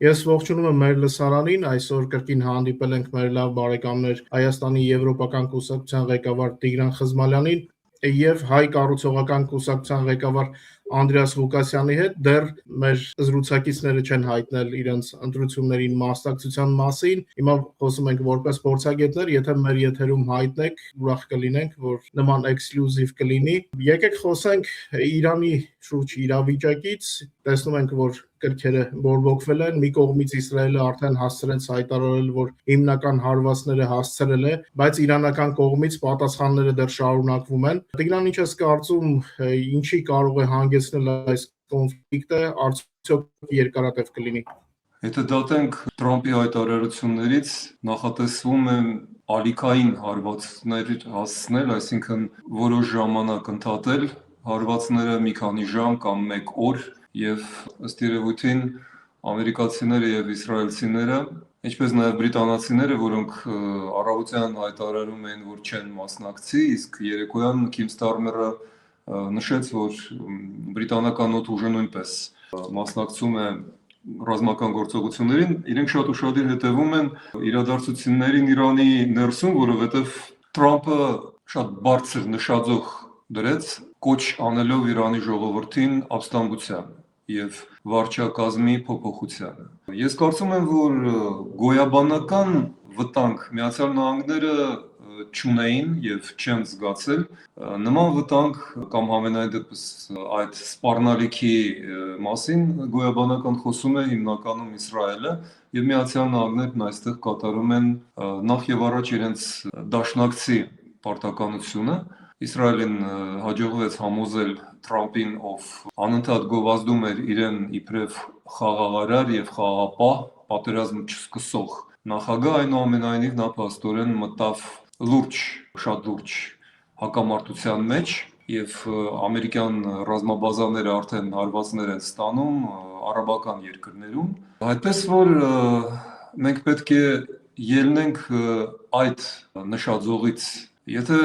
Ես ողջունում եմ մեր լսարանին, այսօր կրկին հանդիպել ենք մեր լավ բարեկամներ Հայաստանի Եվրոպական կուսակցության ղեկավար Տիգրան Խզմալյանին եւ Հայ կառուցողական կուսակցության ղեկավար Անդրեաս Ղուկասյանի հետ դեռ մեր զրուցակիցները չեն հայտնել իրենց ընտրություններին մասնակցության մասին։ Հիմա խոսում ենք որպես փորձագետներ, եթե մեր եթերում հայտնեք, ուրախ կլինենք, որ նման էքսկլյուզիվ կլինի։ Եկեք խոսենք Իրանի շուրջ իրավիճակից։ Տեսնում ենք, որ կրքերը բորբոքվել են, մի կողմից Իսրայելը արդեն հասցրեց հայտարարել, որ հիմնական հարվածները հասցրել է, բայց իրանական կողմից պատասխանները դեռ շարունակվում են։ Տիգրան, ինչ ես կարծում, ինչի կարող է հանգեցնել այս կոնֆլիկտը, արդյոք երկարատև կլինի։ Եթե դատենք Թրամփի հայտարարություններից, նախատեսվում է ալիքային հարվածներ հասցնել, այսինքն որոշ ժամանակ ընդհատել հարվածները, մի քանի ժամ կամ 1 օր, եւ ըստ երևույթին ամերիկացիները եւ իսրայելցիները, ինչպես նաեւ բրիտանացիները, որոնք առավոտյան հայտարարում էին, որ չեն մասնակցի, իսկ երեկոյան Քիմ Ստարմերը նշեց, որ բրիտանական օդ ուժը նույնպես մասնակցում է ռազմական գործողություններին, իրենք շատ ուշադիր հետևում են իրադարձություններին Իրանի ներսում, որովհետեւ Թրամփը շատ բարձր նշաձող դրեց կոչ անելով Իրանի ժողովրդին ապստամբության եւ վարչակազմի փոփոխությանը։ Ես կարծում եմ, որ գոյաբանական վտանգ Միացյալ Նահանգները չունեին եւ չեն զգացել նման վտանգ կամ համենայն դեպս այդ սպառնալիքի մասին գոյաբանական խոսում է հիմնականում Իսրայելը եւ Միացյալ Նահանգներն այստեղ կատարում են նախ եւ առաջ իրենց դաշնակցի պարտականությունը։ Իսրայելին հաջողվեց համոզել Թրամփին, ով անընդհատ գովազդում էր իրեն իբրև խաղաղարար եւ խաղաղապահ, պատերազմ չսկսող նախագահ, այնուամենայնիվ նա փաստորեն մտավ շատ լուրջ հակամարտության մեջ եւ ամերիկյան ռազմաբազաները արդեն հարվածներ են ստանում արաբական երկրներում։ Այդպես որ մենք պետք է ելնենք այդ նշաձողից, եթե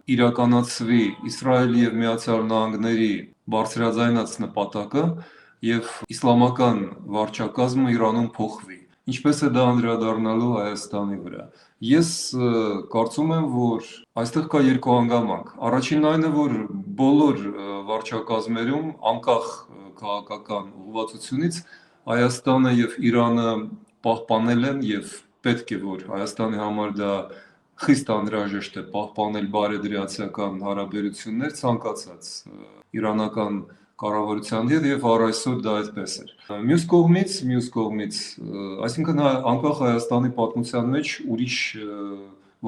իրականացվի Իսրայելի եւ Միացյալ Նահանգների բարձրաձայնած նպատակը եւ իսլամական վարչակազմը Իրանում փոխվի, ինչպես է դա անդրադառնալու Հայաստանի վրա։ Ես կարծում եմ, որ այստեղ կա երկու հանգամանք։ Առաջինն այն է, որ բոլոր վարչակազմերում, անկախ քաղաքական ուղղվածությունից, Հայաստանը եւ Իրանը պահպանել են եւ պետք է որ Հայաստանի համար դա խիստ անհրաժեշտ է պահպանել բարեդրացիական հարաբերություններ ցանկացած իրանական կառավարության հետ եւ առ այսօր դա այդպես է։ Մյուս կողմից, այսինքն անկախ Հայաստանի պատմության մեջ ուրիշ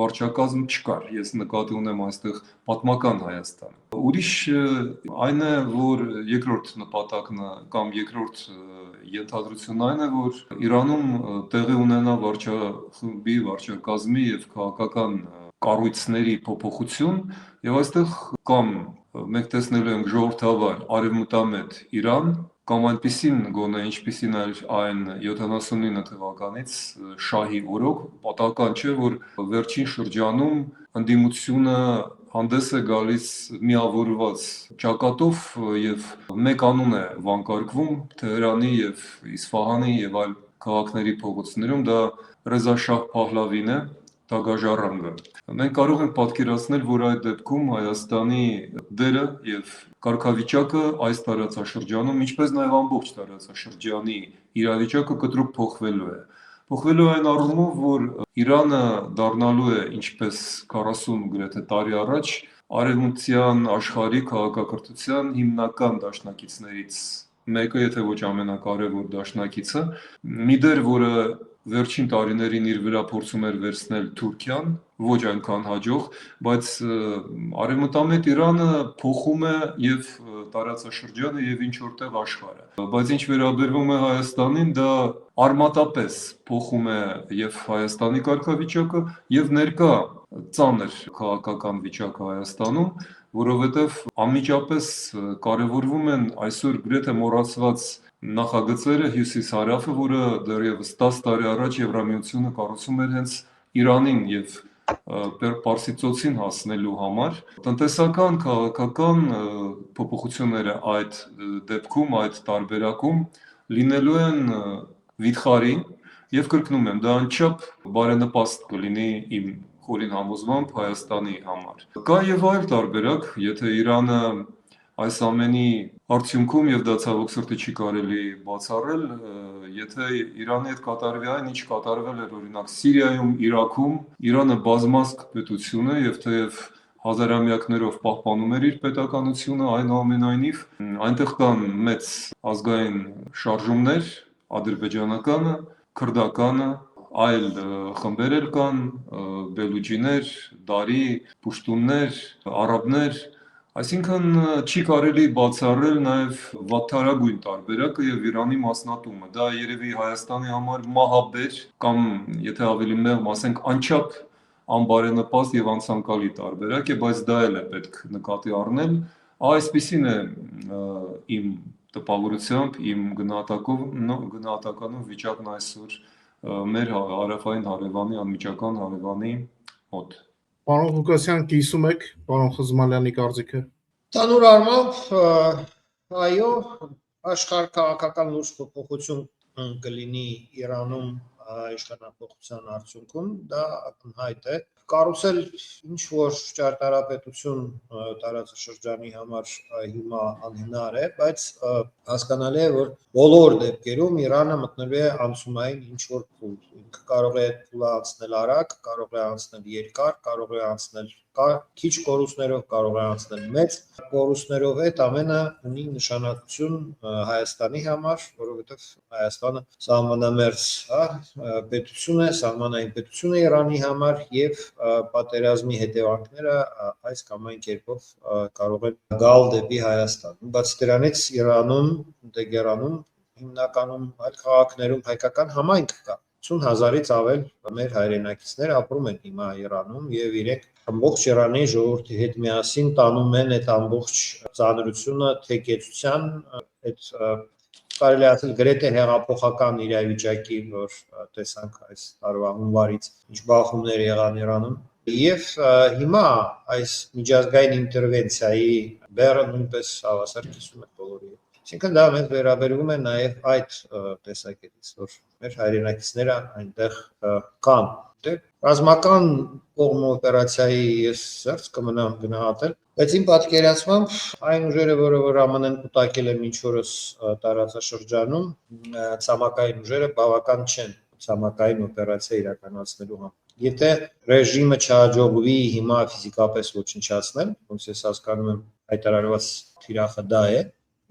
վարչակազմ չկար։ Ես նկատի ունեմ այստեղ պատմական Հայաստան։ Ուրիշ այն է, որ երկրորդ նպատակն կամ երկրորդ ենթադրությունն այն է, որ Իրանում տեղի ունենա վարչախմբի, վարչակազմի եւ քաղաքական կառույցների փոփոխություն եւ այստեղ կամ մենք տեսնելու ենք ժողովրդավար արևմտամետ Իրան կամ այնպիսին գոնե ինչպիսին այն 79 թվականից շահի օրոք, պատահական չէ, որ վերջին շրջանում ընդդիմությունը հանդես է գալիս միավորված ճակատով եւ մեկ անուն է վանկարկվում Թեհրանի եւ Իսֆահանի եւ այլ քաղաքների փողոցներում, դա Ռեզա Շահ Փահլավին է, Դագաժառանգը։ Մենք կարող ենք պատկերացնել, որ այդ դեպքում Հայաստանի դերը եւ կարգավիճակը այս տարածաշրջանում, ինչպես նաեւ ամբողջ տարածաշրջանի իրավիճակը կտրուկ փոխվելու է։ Փոխվելու այն առումով, որ Իրանը դառնալու է ինչպես 40 գրեթե տարի առաջ արևմտյան աշխարհի քաղաքակրթության հիմնական դաշնակիցներից մեկը, եթե ոչ ամենակարևոր դաշնակիցը, մի դեր, որը վերջին տարիներին իր վրա փորձում էր վերցնել Թուրքիան, ոչ այնքան հաջող, բայց արևմտամետ Իրանը փոխում է եւ տարածաշրջանը եւ ինչ որտեղ աշխարհը։ Բայց ինչ վերաբերվում է Հայաստանին, դա արմատապես փոխում է եւ Հայաստանի կարգավիճակը եւ ներկա ծանր քաղաքական վիճակը Հայաստանում, որովհետեւ անմիջապես կարևորվում են այսօր գրեթե մոռացված նախագծերը Հյուսիս-Հարավը, որը դեռևս 10 տարի առաջ Եվրամիությունը կառուցում էր հենց Իրանին եւ Պարսից ծոցին հասնելու համար, տնտեսական, քաղաքական փոփոխությունները այդ դեպքում, այդ տարբերակում լինելու են վիթխարի եւ կրկնում եմ, դա անչափ բարենպաստ կլինի իմ խորին համոզմամբ Հայաստանի համար։ Կա եւ այլ տարբերակ, եթե Իրանը այս ամենի արդյունքում եւ դա ցավոք սրտի չի կարելի բացառել, եթե Իրանի հետ կատարվի այն, ինչ կատարվել էր օրինակ Սիրիայում, Իրաքում, Իրանը բազմազգ պետություն է եւ թեև հազարամյակներով պահպանում էր իր պետականությունը, այնուամենայնիվ այնտեղ կան մեծ ազգային շարժումներ, ադրբեջանականը, քրդականը, այլ խմբեր էլ կան, բելուջիներ, դարի, պուշտուններ, արաբներ, այսինքն չի կարելի բացառել նաև վատթարագույն տարբերակը եւ Իրանի մասնատումը։ Դա երևի Հայաստանի համար մահաբեր կամ եթե ավելի մեղմ ասենք անչափ անբարենպաստ եւ անցանկալի տարբերակ է, բայց դա էլ է պետք նկատի առնել։ Այսպիսին է իմ տպավորությամբ, իմ գնահատականով վիճակն այսօր մեր հարավային հարևանի, անմիջական հարևանի մոտ։ Պարոն Ղուկասյան, կիսում եք պարոն Խզմալյանի կարծիքը։ Ծանուր առմամբ, այո, աշխարհ քաղաքական լուրջ փոփոխություն կլինի Իրանում իշխանապողության արդյունքում, դա ակնհայտ է։ Կառուցել ինչ որ ճարտարապետություն տարածաշրջանի համար հիմա անհնար է, բայց հասկանալի է, որ բոլոր դեպքերում Իրանը մտնելու է անցումային ինչ որ փուլ։ Ինքը կարող է փուլը անցնել արագ, կարող է անցնել երկար, կարող է անցնել քիչ կորուստներով, կարող է անցնել մեծ կորուստներով, այդ ամենը ունի նշանակություն Հայաստանի համար, որովհետև Հայաստանը սահմանամերձ պետություն է, սահմանային պետություն է Իրանի համար եւ պատերազմի հետևանքները այս կամ այն կերպով կարող են գալ դեպի Հայաստան։ Բացի դրանից Իրանում, Դեգերանում, հիմնականում այլ քաղաքներում հայկական համայնք կա։ 50,000-ից ավել մեր հայրենակիցներ ապրում են հիմա Իրանում եւ իրենք ամբողջ Իրանի ժողովրդի հետ միասին տանում են այդ ամբողջ ծանրությունը թեկեցության, այդ կարելի է ասել գրեթե հեղափոխական իրավիճակի, որ տեսանք այս տարվա հունվարից ինչ բախումներ եղան Իրանում։ Եվ հիմա այս միջազգային ինտերվենցիայի բեռը նույնպես հավասար կիսում է բոլորի։ Այսինքն դա մեզ վերաբերվում է նաև այդ տեսակետից, որ մեր հայրենակիցները այնտեղ կան։ Ռազմական կողմ օպերացիայի ես զերծ կմնամ գնահատել, բայց իմ պատկերացմամբ այն ուժերը, որը որ ԱՄՆ-ն կուտակել է մինչ օրս տարածաշրջանում, ցամաքային ուժերը բավական չեն ցամաքային օպերացիա իրականացնելու համար։ Եթե ռեժիմը չհաջողվի հիմա ֆիզիկապես ոչնչացնել, ոնց ես հասկանում եմ, հայտարարված թիրախը դա է,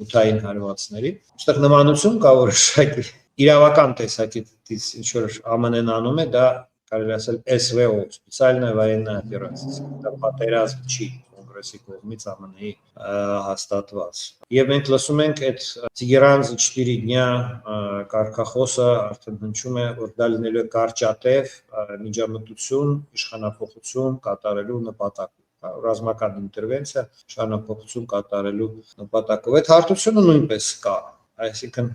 ութային հարվածների, այստեղ նմանություն կա որոշակի իրավական տեսակետից ինչ որ ԱՄՆ-ն անում է, դա կարելի ասել SVO, специальная военная операция, դա պատերազմ չի կոնգրեսի կողմից ԱՄՆ-ի հաստատված։ Եվ մենք լսում ենք այդ Տիգրանց 4 дня կարգախոսը արդեն հնչում է, որ դա լինելու է կարճատև միջամտություն, իշխանափոխություն կատարելու նպատակով, ռազմական ինտերվենցիա, իշխանափոխություն կատարելու նպատակով։ Այդ հարթությունը նույնպես կա, այսինքն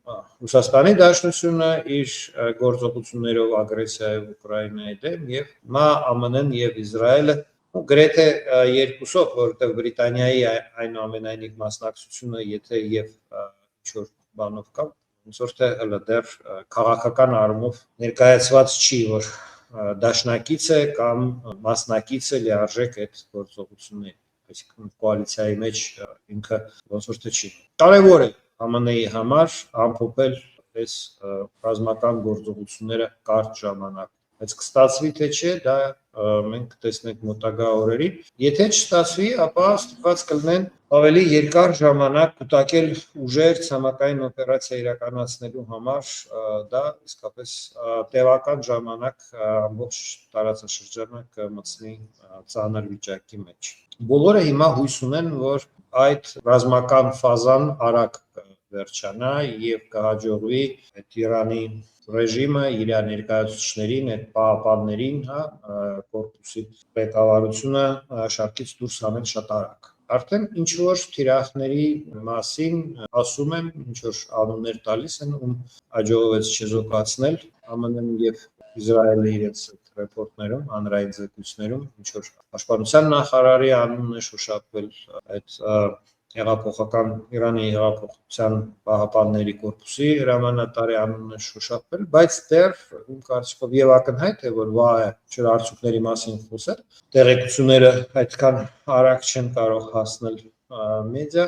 Ռուսաստանի Դաշնությունը իր գործողություններով ագրեսիայով Ուկրաինայի դեմ եւ հիմա ԱՄՆ-ն եւ Իսրայելը գրեթե երկուսով, որովհետեւ Բրիտանիայի այնուամենայնիվ մասնակցությունը եթե եւ ինչ որ բանով կա, ոնց որ թե հələ դեռ քաղաքական առումով ներկայացված չի, որ դաշնակից է կամ մասնակից է լիարժեք այդ գործողություններին, այսինքն կոալիցիայի մեջ ինքը ոնց որ թե չի։ Կարևոր է ԱՄՆ-ի համար ամփոփել այս ռազմական գործողությունները կարճ ժամանակ, բայց կստացվի թե չէ, դա մենք տեսնենք մոտակա օրերին։ Եթե չստացվի, ապա ստիպված կլինեն ավելի երկար ժամանակ կուտակել ուժեր ցամաքային օպերացիա իրականացնելու համար, դա իսկապես տևական ժամանակ ամբողջ տարածաշրջանը կմտցնի ծանր վիճակի մեջ։ Բոլորը հիմա հույս ունեն, որ այդ ռազմական ֆազան արագ վերջանա եւ կհաջողվի այդ Իրանի ռեժիմը իր ներկայացուցիչներին, այդ պահապաններին, կորպուսի ղեկավարությունը շարքից դուրս հանել շատ արագ։ Արդեն ինչ որ թիրախների մասին ասում են, ինչ որ անուններ տալիս են, ում հաջողվեց չեզոքացնել ԱՄՆ-ն եւ Իսրայելը իրենց ռեպորտներում, հանրային զեկույցներում, ինչ որ պաշտպանության նախարարի անունն է շոշափվել, այդ հեղափոխական Իրանի հեղափոխության պահապանների կորպուսի հրամանատարի անունը շոշափել, բայց դեռ իմ կարծիքով եւ ակնհայտ է, որ վաղ է չոր արդյունքների մասին խոսել, տեղեկությունները այդքան արագ չեն կարող հասնել մեդիա,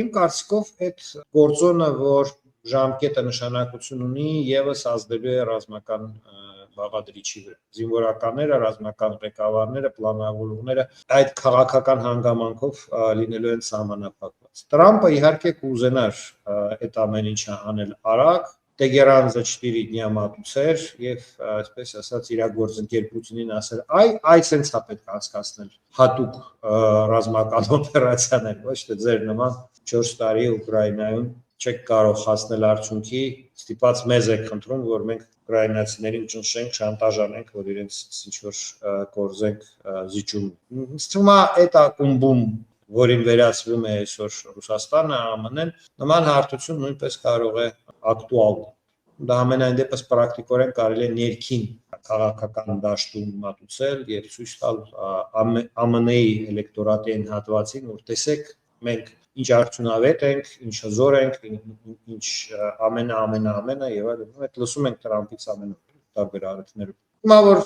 իմ կարծիքով այդ գործոնը, որ ժամկետը նշանակություն ունի, եւս ազդելու է ռազմական բաղադրիչի վրա։ Զինվորականները, ռազմական ղեկավարները, պլանավորողները այդ քաղաքական հանգամանքով լինելու են սահմանափակված։ Տրամպը իհարկե կուզենար այդ ամեն ինչը անել արագ, Տեգերանը 4 դնյա մատուցեր եւ այսպես ասած իր գործընկեր Պուտինին ասել, այ սենց է պետք հասկացնել հատուկ ռազմական օպերացիաներ, ոչ թե ձեր նման 4 տարի Ուկրաինայում չեք կարող հասնել արդյունքի, ստիպած մեզ եք խնդրում, որ մենք ուկրաինացիներին ճնշենք, շանտաժանենք, որ իրենց ինչ-որ կորզենք զիջում։ Ստումա այդ ակումբում, որին վերածվում է այսօր Ռուսաստանը, ԱՄՆ-ն, նման հարթություն նույնպես կարող է ակտուալ։ Դա ամենայն դեպս պրակտիկորեն կարելի է ներքին քաղաքական դաշտում մատուցել եւ ցույց տալ ԱՄՆ-ի էլեկտորատի հատվածին, որ տեսեք, մենք ինչ արդյունավետ ենք, ինչ հզոր ենք, ինչ ամենը եւ այլն, այդ լսում ենք Տրամպից ամեն տարբեր առիթներում։ Հիմա որ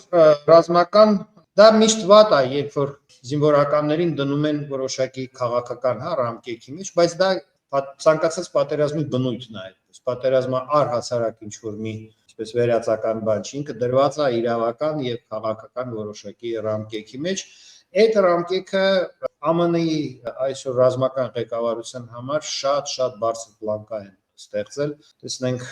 ռազմական դա միշտ վատ է, երբ որ զինվորականներին դնում են որոշակի քաղաքական ռամկեքի մեջ, բայց դա ցանկացած պատերազմի բնույթն է այդպես։ Պատերազմը առհասարակ ինչ որ մի այսպես վերացական բան չի, ինքը դրված է իրավական եւ քաղաքական որոշակի ռամկեքի մեջ։ Այդ ռամկեքը ԱՄՆ-ի այսօր ռազմական ղեկավարության համար շատ բարձր պլանկա են ստեղծել։ Տեսնենք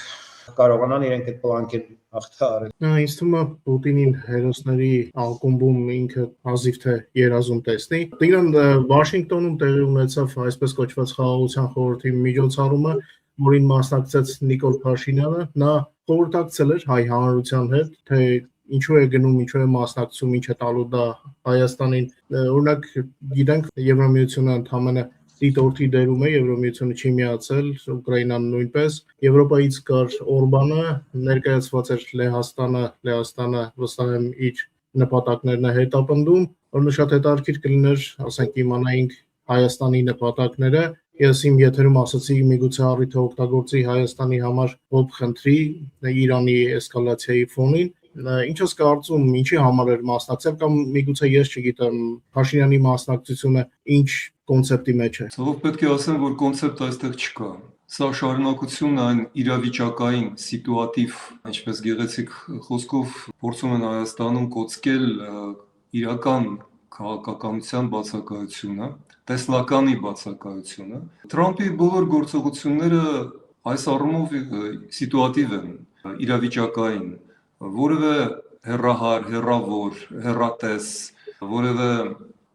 կարողանան իրենք այդ պլանկին հաղթահարել։ Ինձ թվում է Պուտինին հերոսների ակումբում ինքը հազիվ թե երազում տեսնի։ Տիգրան, Վաշինգտոնում տեղի ունեցավ այսպես կոչված խաղաղության խորհրդի միջոցառումը, որին մասնակցեց Նիկոլ Փաշինյանը, նա խորհրդակցել էր հայ հանրության հետ, թե ինչու է գնում, ինչու է մասնակցում, ինչ է տալու դա Հայաստանին։ Օրինակ, գիտենք, Եվրամիությունը ընդհանրապես դիտորդի դերում է, Եվրամիությունը չի միացել, Ուկրաինան նույնպես։ Եվրոպայից կար Օրբանը, ներկայացված էր Լեհաստանը վստահ եմ իր նպատակներն է հետապնդում, որը շատ հետաքրքիր կլիներ, ասենք իմանայինք Հայաստանի նպատակները։ Ես իմ եթերում ասացի, միգուցե առիթը օգտագործի Հայաստանի համար ով խնդրի Իրանի էսկալացիայի ֆոնին։ Ինչ ես կարծում, ինչի համար էր մասնակցել կամ միգուցե ես չգիտեմ, Փաշինյանի մասնակցությունը ինչ կոնցեպտի մեջ է։ Ցավոք պետք է ասեմ, որ կոնցեպտը այստեղ չկա։ Սա շարունակությունն այն իրավիճակային, սիտուատիվ, ինչպես գեղեցիկ խոսքով փորձում են Հայաստանում կոծկել իրական քաղաքականության բացակայությունը, տեսլականի բացակայությունը։ Թրամփի բոլոր գործողությունները այս առումով սիտուատիվ են, իրավիճակային, որևէ հեռահար, հեռավոր, հեռատես, որևէ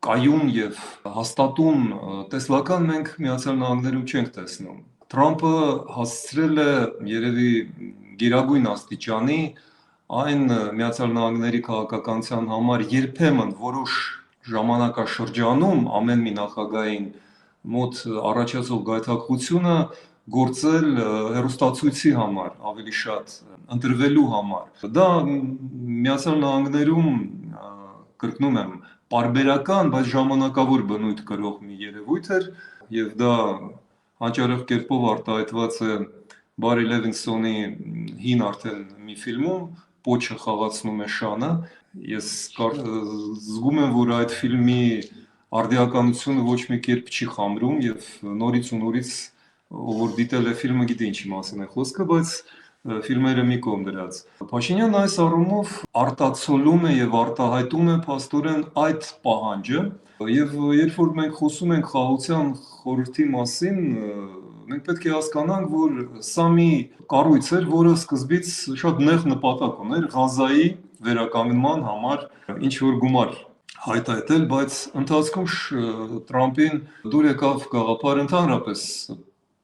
կայուն եւ հաստատուն տեսլական մենք Միացյալ Նահանգներում չենք տեսնում։ Թրամփը հասցրել է երևի գերագույն աստիճանի այն Միացյալ Նահանգների քաղաքականության համար երբեմն որոշ ժամանակաշրջանում ամեն մի նախագահային մոտ առաջացող գայթակղությունը գործել հերոստացույցի համար, ավելի շատ ընտրվելու համար։ Դա Միացյալ Նահանգներում կրկնում եմ պարբերական, բայց ժամանակավոր բնույթ կրող մի երևույթ էր եւ դա հաճարեղ կերպով արտահայտված է Բարի Լևինսոնի հին արդեն մի ֆիլմում Պոչը խաղացնում է շանը։ Ես զգում եմ, որ այդ ֆիլմի արդիականությունը ոչ մի կերպ չի խամրում եւ նորից ու նորից ով որ դիտել է ֆիլմը գիտի ինչի մասին է խոսքը, բայց ֆիլմերը մի կողմ դրած։ Փաշինյանն այս առումով արտացոլում է եւ արտահայտում է փաստորեն այդ պահանջը եւ երբ որ մենք խոսում ենք խաղաղության խորհրդի մասին, մենք պետք է հասկանանք, որ սա մի կառույց էր, որը սկզբից շատ նեղ նպատակ ուներ Ղազայի վերականգնման համար ինչ որ գումար հայտարարել, բայց ընթացքում Տրամփին դուր եկավ գաղափար ընդհանրապես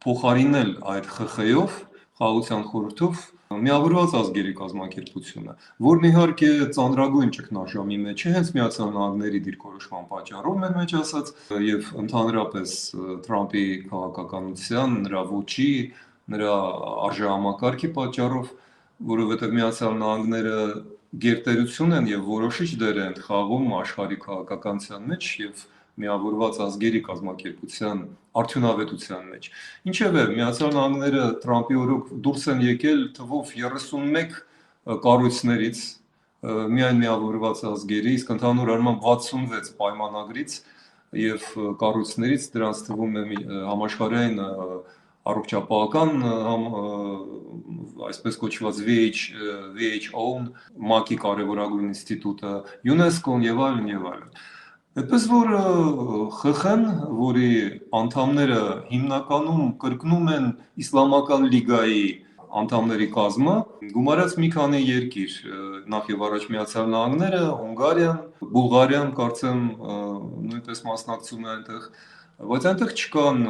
փոխարինել այդ ԽԽ-ով, խաղաղության խորհրդով միավորված ազգերի կազմակերպությունը, որն իհարկե ծանրագույն ճգնաժամի մեջ է, հենց Միացյալ Նահանգների դիրքորոշման պատճառով մեր մեջ ասած, եւ ընդհանրապես Տրամփի քաղաքականության, նրա ոճի, նրա արժեհամակարգի պատճառով, որովհետեւ Միացյալ Նահանգները գերտերություն են եւ որոշիչ դեր են խաղում աշխարհի քաղաքականության մեջ եւ միավորված ազգերի կազմակերպության արդյունավետության մեջ։ Ինչևէ, Միացյալ Նահանգները Թրամփի օրոք դուրս են եկել թվով 31 կառույցներից, միայն միավորված ազգերի, իսկ ընդհանուր առմամբ 66 պայմանագրից եւ կառույցներից, դրանց թվում է համաշխարհային առողջապահական այսպես կոչված WHO-ն, ՄԱԿ-ի կարևորագույն ինստիտուտը, ՅՈՒՆԵՍԿՕ-ն եւ այլն եւ այլն։ Այդպես որ ԽԽ-ն, որի անդամները հիմնականում կրկնում են Իսլամական լիգայի անդամների կազմը, գումարած մի քանի երկիր, նախ եւ առաջ Միացյալ Նահանգները, Հունգարիան, Բուլղարիան, կարծեմ նույնպես մասնակցում է այնտեղ, բայց այնտեղ չկան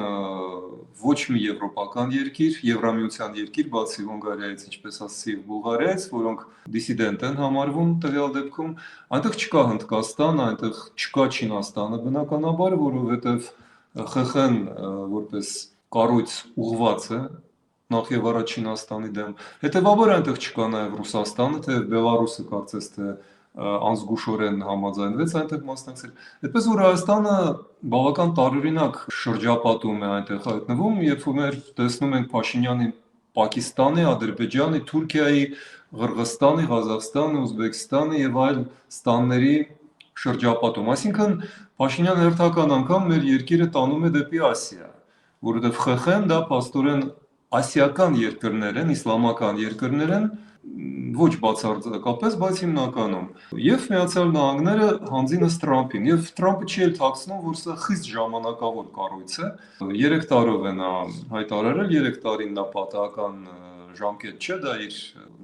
ոչ մի եվրոպական երկիր, Եվրամիության երկիր, բացի Հունգարիայից, ինչպես ասացի, Բուլղարիայից, որոնք դիսիդենտ են համարվում տվյալ դեպքում, այնտեղ չկա Հնդկաստան, այնտեղ չկա Չինաստանը բնականաբար, որովհետև ԽԽ-ն որպես կառույց ուղղված է նախ եւ առաջ Չինաստանի դեմ։ Հետևաբար այնտեղ չկա նաեւ Ռուսաստանը, թե Բելարուսը կարծես թե անզգուշորեն համաձայնվեց այնտեղ մասնակցել։ Այդպես որ Հայաստանը բավական տարօրինակ շրջապատում է այնտեղ հայտնվում, երբ որ մեր տեսնում ենք Փաշինյանի Պակիստանի, Ադրբեջանի, Թուրքիայի, Ղրղստանի, Ղազախստանի, Ուզբեկստանի եւ այլ ստանների շրջապատում։ Այսինքն Փաշինյանը հերթական անգամ մեր երկիրը տանում է դեպի Ասիա, որովհետեւ ԽԽ-ն դա փաստորեն ասիական երկրներ են, իսլամական երկրներ են, ոչ բացարձակապես, բայց հիմնականում։ Եվ Միացյալ Նահանգները հանձին ըստ Թրամփին, եւ Թրամփը չի էլ թաքցնում, որ սա խիստ ժամանակավոր կառույց է։ 3 տարով է նա հայտարարել, 3 տարին դա պատահական ժամկետ չէ, դա իր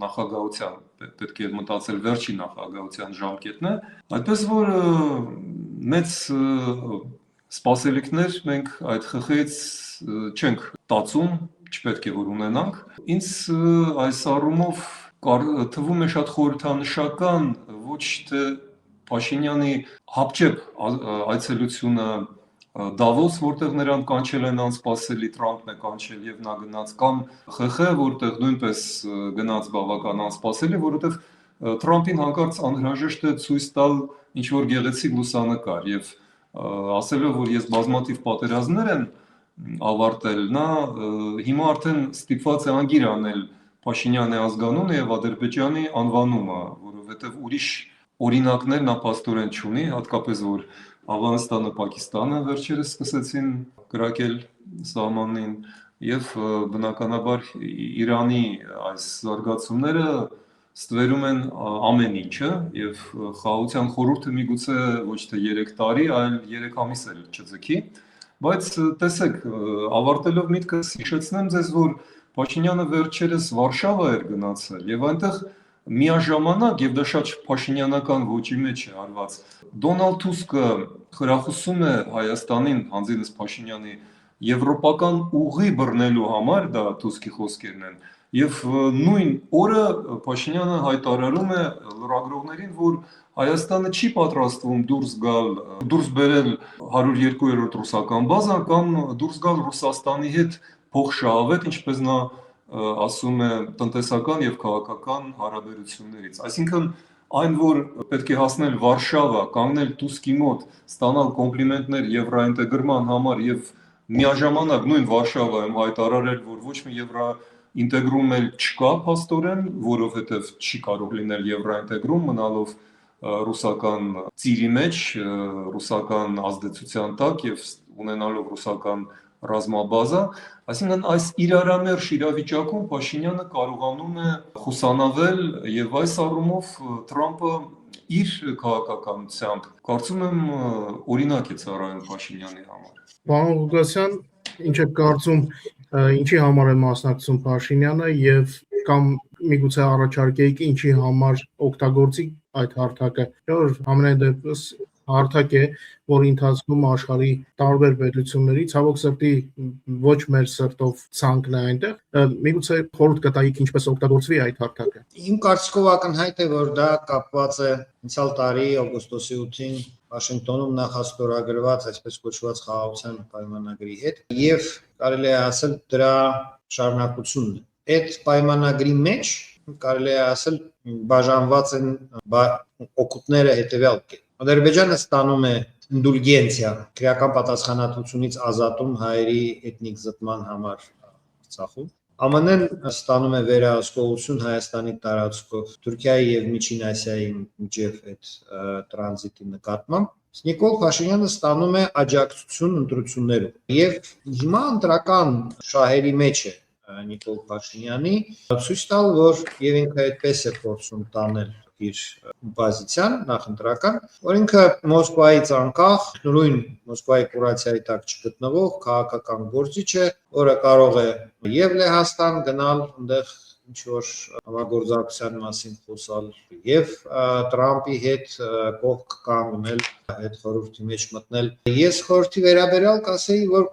նախագահության, պետք է մտածել վերջին նախագահության ժամկետն է։ Այդպես որ մեծ սպասելիքներ մենք այդ ԽԽ-ից չենք տածում, չպետք է որ ունենանք։ Ինձ այս առումով թվում է շատ խորհրդանշական ոչ թե Փաշինյանի հապճեպ այցելությունը Դավոս, որտեղ նրան կանչել են անսպասելի, Թրամփն է կանչել եւ նա գնաց, կամ ԽԽ, որտեղ նույնպես գնաց բավական անսպասելի, որովհետեւ Թրամփին հանկարծ անհրաժեշտ է ցույց տալ ինչ-որ գեղեցիկ լուսանկար եւ ասելով, որ ես բազմաթիվ պատերազմներ եմ ավարտել, նա հիմա արդեն ստիպված է անգիր անել Փաշինյանի ազգանունը եւ Ադրբեջանի անվանումը, որովհետեւ ուրիշ օրինակներ նա փաստորեն չունի, հատկապես որ Աֆղանստանը, Պակիստանը վերջերս սկսեցին կրակել սահմանին եւ բնականաբար Իրանի այս զարգացումները ստվերում են ամեն ինչը եւ խաղաղության խորհուրդը միգուցե ոչ թե 3 տարի, այլ 3 ամիս էլ չձգի, բայց տեսեք, ավարտելով միտքս հիշեցնեմ ձեզ, որ Փաշինյանը վերջերս Վարշավա էր գնացել եւ այնտեղ միաժամանակ եւ դա շատ փաշինյանական ոճի մեջ է արված Դոնալդ Թուսկը խրախուսում է Հայաստանին հանձինս Փաշինյանի եվրոպական ուղի բռնելու համար, դա Թուսկի խոսքերն են, եւ նույն օրը Փաշինյանը հայտարարում է լրագրողներին, որ Հայաստանը չի պատրաստվում դուրս բերել 102-րդ ռուսական բազան կամ դուրս գալ Ռուսաստանի հետ փոխշահավետ, ինչպես նա ասում է, տնտեսական եւ քաղաքական հարաբերություններից։ Այսինքն այն, որ պետք է հասնել Վարշավա, կանգնել Տուսկի մոտ, ստանալ կոմպլիմենտներ եվրոինտեգրման համար եւ միաժամանակ նույն Վարշավայում հայտարարել, որ ոչ մի եվրոինտեգրում էլ չկա փաստորեն, որովհետեւ չի կարող լինել եվրոինտեգրում մնալով ռուսական ծիրի մեջ, ռուսական ազդեցության տակ եւ ունենալով ռուսական ռազմաբազա, այսինքն այս իրարամերժ իրավիճակում Փաշինյանը կարողանում է խուսանավել եւ այս առումով Թրամփը իր քաղաքականությամբ կարծում եմ օրինակ է ծառայում Փաշինյանի համար։ Պարոն Ղուկասյան, ինչ եք կարծում, ինչի համար է մասնակցում Փաշինյանը եւ կամ միգուցե առաջարկեիք ինչի համար օգտագործի այդ հարթակը, որ ամենայն դեպս հարթակ է, որի ընթացքում աշխարհի տարբեր պետությունների ցավոք սրտի ոչ մեր սրտով ցանկն է այնտեղ, միգուցե խորհուրդ կտայիք ինչպես օգտագործվի այդ հարթակը։ Իմ կարծիքով ակնհայտ է, որ դա կապված է անցյալ տարի օգոստոսի 8-ին Վաշինգտոնում նախաստորագրված այսպես կոչված խաղաղության պայմանագրի հետ եւ կարելի է ասել դրա շարունակությունն է։ Այդ պայմանագրի մեջ կարելի է ասել բաժանված են օգուտները հետեւյալ կերպ։ Ադրբեջանը ստանում է ինդուլգենցիա, քրեական պատասխանատվությունից ազատում հայերի էթնիկ զտման համար Արցախում։ ԱՄՆ-ն ստանում է վերահսկողություն Հայաստանի տարածքով Թուրքիայի եւ Միջին Ասիայի միջև այդ տրանզիտի նկատմամբ։ Նիկոլ Փաշինյանը ստանում է աջակցություն ընտրություններում եւ հիմա ընտրական շահերի մեջ է Նիկոլ Փաշինյանի ցույց տալ, որ եւ ինքը այդպես է փորձում տանել իր պոզիցիան նախընտրական, որ ինքը Մոսկվայից անկախ, նույն Մոսկվայի կուրացիայի տակ չգտնվող քաղաքական գործիչ է, որը կարող է եւ Լեհաստան գնալ, այնտեղ ինչ որ համագործակցության մասին խոսալ, եւ Տրամպի հետ կողք կանգնել, այդ խորհրդի մեջ մտնել։ Ես խորհրդի վերաբերյալ կասեի, որ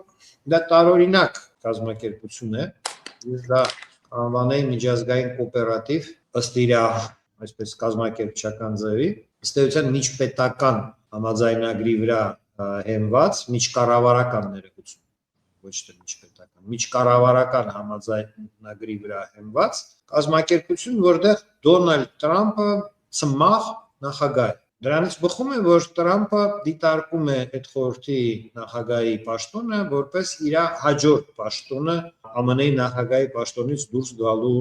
դա տարօրինակ կազմակերպություն է, ես դա անվանեի միջազգային կոոպերատիվ, ըստ իր այսպես կազմակերպչական ձևի, ըստ էության միջպետական համաձայնագրի վրա հենված միջկառավարական ներկայություն, ոչ թե միջպետական, միջկառավարական համաձայնագրի վրա հենված կազմակերպություն, որտեղ Դոնալդ Տրամպը ծմախ նախագահ է։ Դրանից բխում է, որ Տրամպը դիտարկում է այդ խորհրդի նախագահի պաշտոնը որպես իր հաջորդ պաշտոնը ԱՄՆ-ի նախագահի պաշտոնից դուրս գալու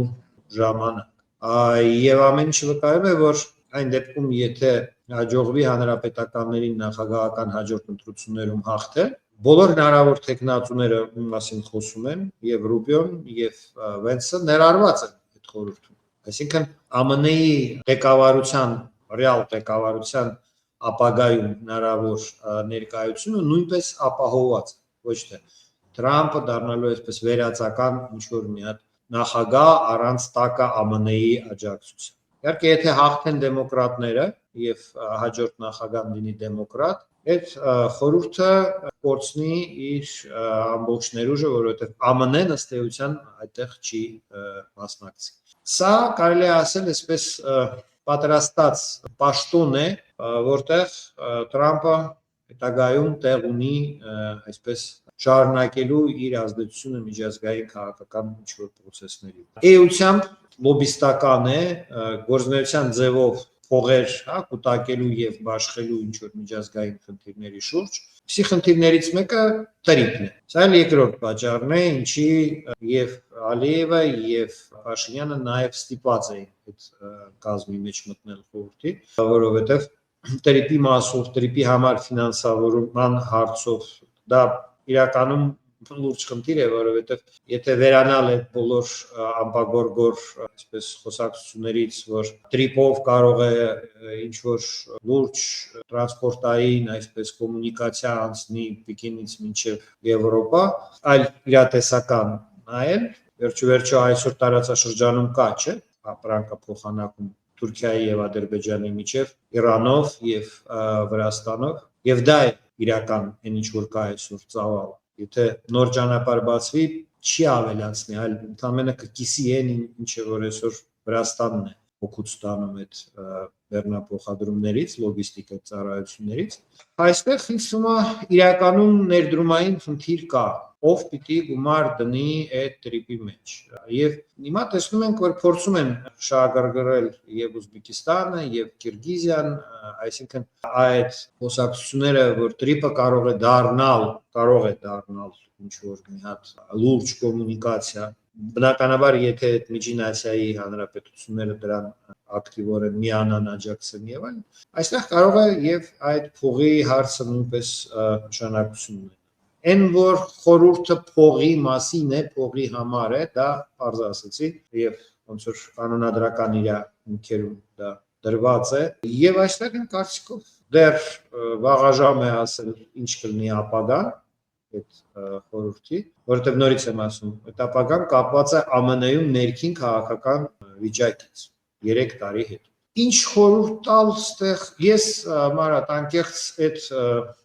ժամանակ։ Եվ ամեն ինչ վկայում է, որ այն դեպքում, եթե հաջողվի հանրապետականներին նախագահական հաջորդ ընտրություններում հաղթել, բոլոր հնարավոր տեխնացուները ում մասին խոսում են, եւ Ռուբիոն, եւ Վենսը ներառված են այդ խորհրդում։ Այսինքն ԱՄՆ-ի ղեկավարության, ռեալ ղեկավարության ապագայում հնարավոր ներկայությունը նույնպես ապահովված է, ոչ թե Տրամպը դառնալու այսպես վերացական ինչ-որ մի հատ նախագահ առանց տակը ԱՄՆ-ի աջակցության։ Իհարկե, եթե հաղթեն դեմոկրատները եւ հաջորդ նախագահն լինի դեմոկրատ, այդ խորհուրդը կորցնի իր ամբողջ ներուժը, որովհետեւ ԱՄՆ-ն ըստ էության այդտեղ չի մասնակցի։ Սա կարելի է ասել այսպես պատրաստած պաշտոն է, որտեղ Տրամպը հետագայում տեղ ունի այսպես շարունակելու իր ազդեցությունը միջազգային քաղաքական ինչ-որ process-ների։ Էությամբ լոբիստական է, գործնեության ձևով փողեր, կուտակելու եւ բաշխելու ինչ-որ միջազգային խնդիրների շուրջ։ Սի խնդիրներից մեկը տրիպն է։ Սա էլ երկրորդ պատճառն է, ինչի եւ Ալիևը եւ Փաշինյանը նաեւ ստիպված էին այդ կազմի մեջ մտնել խորհրդի, որովհետեւ տրիպի մասով, տրիպի համար ֆինանսավորման հարցով դա իրականում լուրջ խնդիր է, որովհետև եթե վերանալ այդ բոլոր ամպագորգոր այսպես խոսակցություններից, որ տրիպով կարող է ինչ-որ լուրջ տրանսպորտային այսպես կոմունիկացիա անցնի Պեկինից մինչև Եվրոպա, այլ իրատեսական նայել, վերջո այսօր տարածաշրջանում կա, չէ՞, ապրանքը փոխանակում Թուրքիայի եւ Ադրբեջանի միջև, Իրանով եւ Վրաստանով, եւ դա է իրական այն ինչ որ կա այսօր ծավալը։ Եթե նոր ճանապարհ բացվի, չի ավելացնի, այլ ընդամենը կկիսի այն ինչը որ այսօր Վրաստանն է օգուտ ստանում այդ բեռնափոխադրումներից, լոգիստիկա ծառայություններից։ Այստեղ ինձ թվում է իրականում ներդրումային խնդիր կա, ով պիտի գումար դնի այդ տրիպի մեջ։ Եվ հիմա տեսնում ենք, որ փորձում են շահագրգռել եւ Ուզբեկիստանը, եւ Կիրգիզիան, այսինքն այդ խոսակցությունները, որ տրիպը կարող է դառնալ ինչ որ մի հատ լուրջ կոմունիկացիա։ Բնականաբար, եթե այդ Միջին Ասիայի հանրապետությունները դրան ակտիվորեն միանան, աջակցեն եւ այլն, այստեղ կարող է եւ այդ փողի հարցը նույնպես նշանակություն ունենա։ Այն որ խորհուրդը փողի մասին է, փողի համար է, դա բարձ ասացի եւ ոնց որ կանոնադրական իր հիմքերում դա դրված է եւ այստեղ իմ կարծիքով դեռ վաղաժամ է ասել ինչ կլինի ապագան այդ խորհրդի, որովհետեւ նորից եմ ասում, այդ ապագան կապված է ԱՄՆ-ում ներքին քաղաքական վիճակից 3 տարի հետ։ Ինչ խորհուրդ տալ ստեղ, ես Մարատ անկեղծ այդ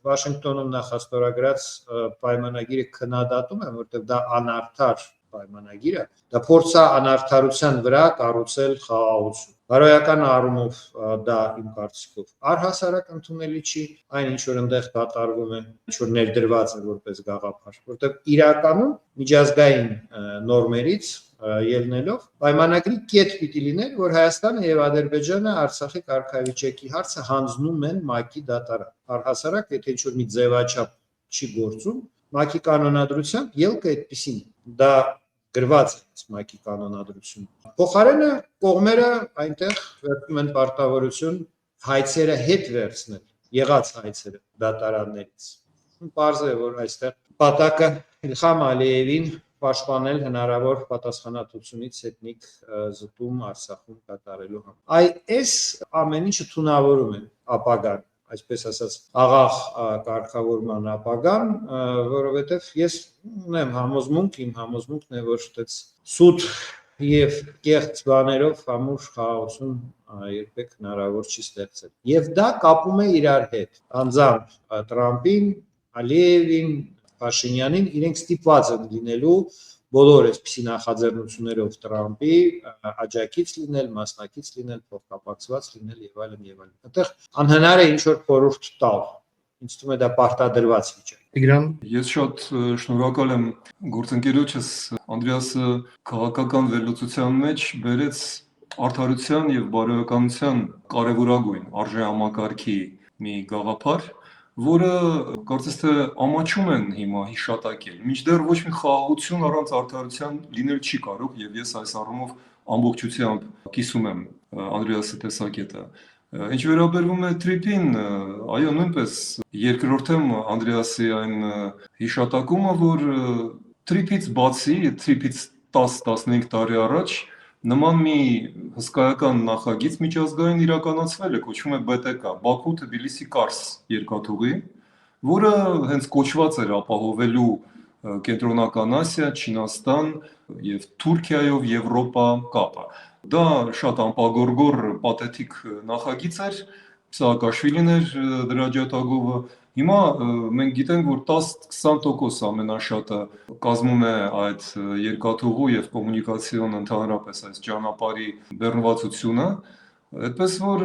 Վաշինգտոնում նախաստորագրած պայմանագիրը քննադատում եմ, որովհետև դա անարդար պայմանագիր է, դա փորձ է անարդարության վրա կառուցել խաղաղություն։ Բարոյական առումով դա իմ կարծիքով առհասարակ ընդունելի չի, այն ինչ որ այնտեղ կատարվում է, ինչ որ ներդրված է որպես գաղափար, որտեղ իրականում միջազգային նորմերից ելնելով պայմանագրի կետ պիտի լիներ, որ Հայաստանը եւ Ադրբեջանը Արցախի կարգավիճակի հարցը հանձնում են ՄԱԿ-ի դատարան։ Առհասարակ, եթե ինչ որ մի ձևաչափ չի գործում, ՄԱԿ-ի կանոնադրությամբ ելքը այդպեսին դա գրված է ՄԱԿ-ի կանոնադրություն։ Փոխարենը կողմերը այնտեղ վերցնում են պարտավորություն հայցերը հետ վերցնել, եղած հայցերը դատարաններից։ Պարզ է, որ այստեղ պատակը Իլխամ Ալիևին պաշտպանել հնարավոր պատասխանատվությունից էթնիկ զտում Արցախում կատարելու համար։ Այս ամեն ինչը թունավորում է ապագան, այսպես ասած, աղաղ կարգավորման ապագան, որովհետև ես ունեմ համոզմունք, իմ համոզմունքն է, որ այդպես սուտ եւ կեղծ բաներով ամուր խաղաղություն երբեք հնարավոր չի ստեղծել։ Եվ դա կապում է իրար հետ։ Անձամբ Տրամպին, Ալիևին, Փաշինյանին իրենք ստիպված են լինելու բոլոր այսպիսի նախաձեռնություններով Տրամպի աջակից լինել, մասնակից լինել, փոխկապակցված լինել եւ այլն եւ այլն։ Այդտեղ անհնար է ինչ որ խորհուրդ տալ։ Ինձ թվում է դա պարտադրված վիճակ։ Տիգրան, Ես շատ շնորհակալ եմ գործընկերոջս Անդրեասը քաղաքական վերլուծության մեջ բերեց արդարության եւ բարոյականության կարևորագույն արժեհամակարգի մի գաղափար, որը կարծես թե ամաչում են հիմա հիշատակել։ Մինչդեռ ոչ մի խաղաղություն առանց արդարության լինել չի կարող եւ ես այս առումով ամբողջությամբ կիսում եմ Անդրեասի տեսակետը։ Ինչ վերաբերում է Թրիփին, այո, նույնպես երկրորդեմ Անդրեասի այն հիշատակումը, որ Թրիփից բացի, Թրիփից 10-15 տարի առաջ նման մի հսկայական նախագիծ միջազգային իրականացվել է, կոչվում է BTK, Բաքու-Թբիլիսի-Կարս երկաթուղի, որը հենց կոչված էր ապահովելու Կենտրոնական Ասիա, Չինաստան եւ Թուրքիայով Եվրոպա կապը։ Դա շատ անպագորգոր պաթետիկ նախագիծ էր, Սաակաշվիլին էր դրա ջատագովը։ Հիմա մենք գիտենք, որ 10-20% ամենաշատը կազմում է այդ երկաթուղու եւ կոմունիկացիոն ընդհանրապես այս ճանապարհի բեռնվածությունը, այդպես որ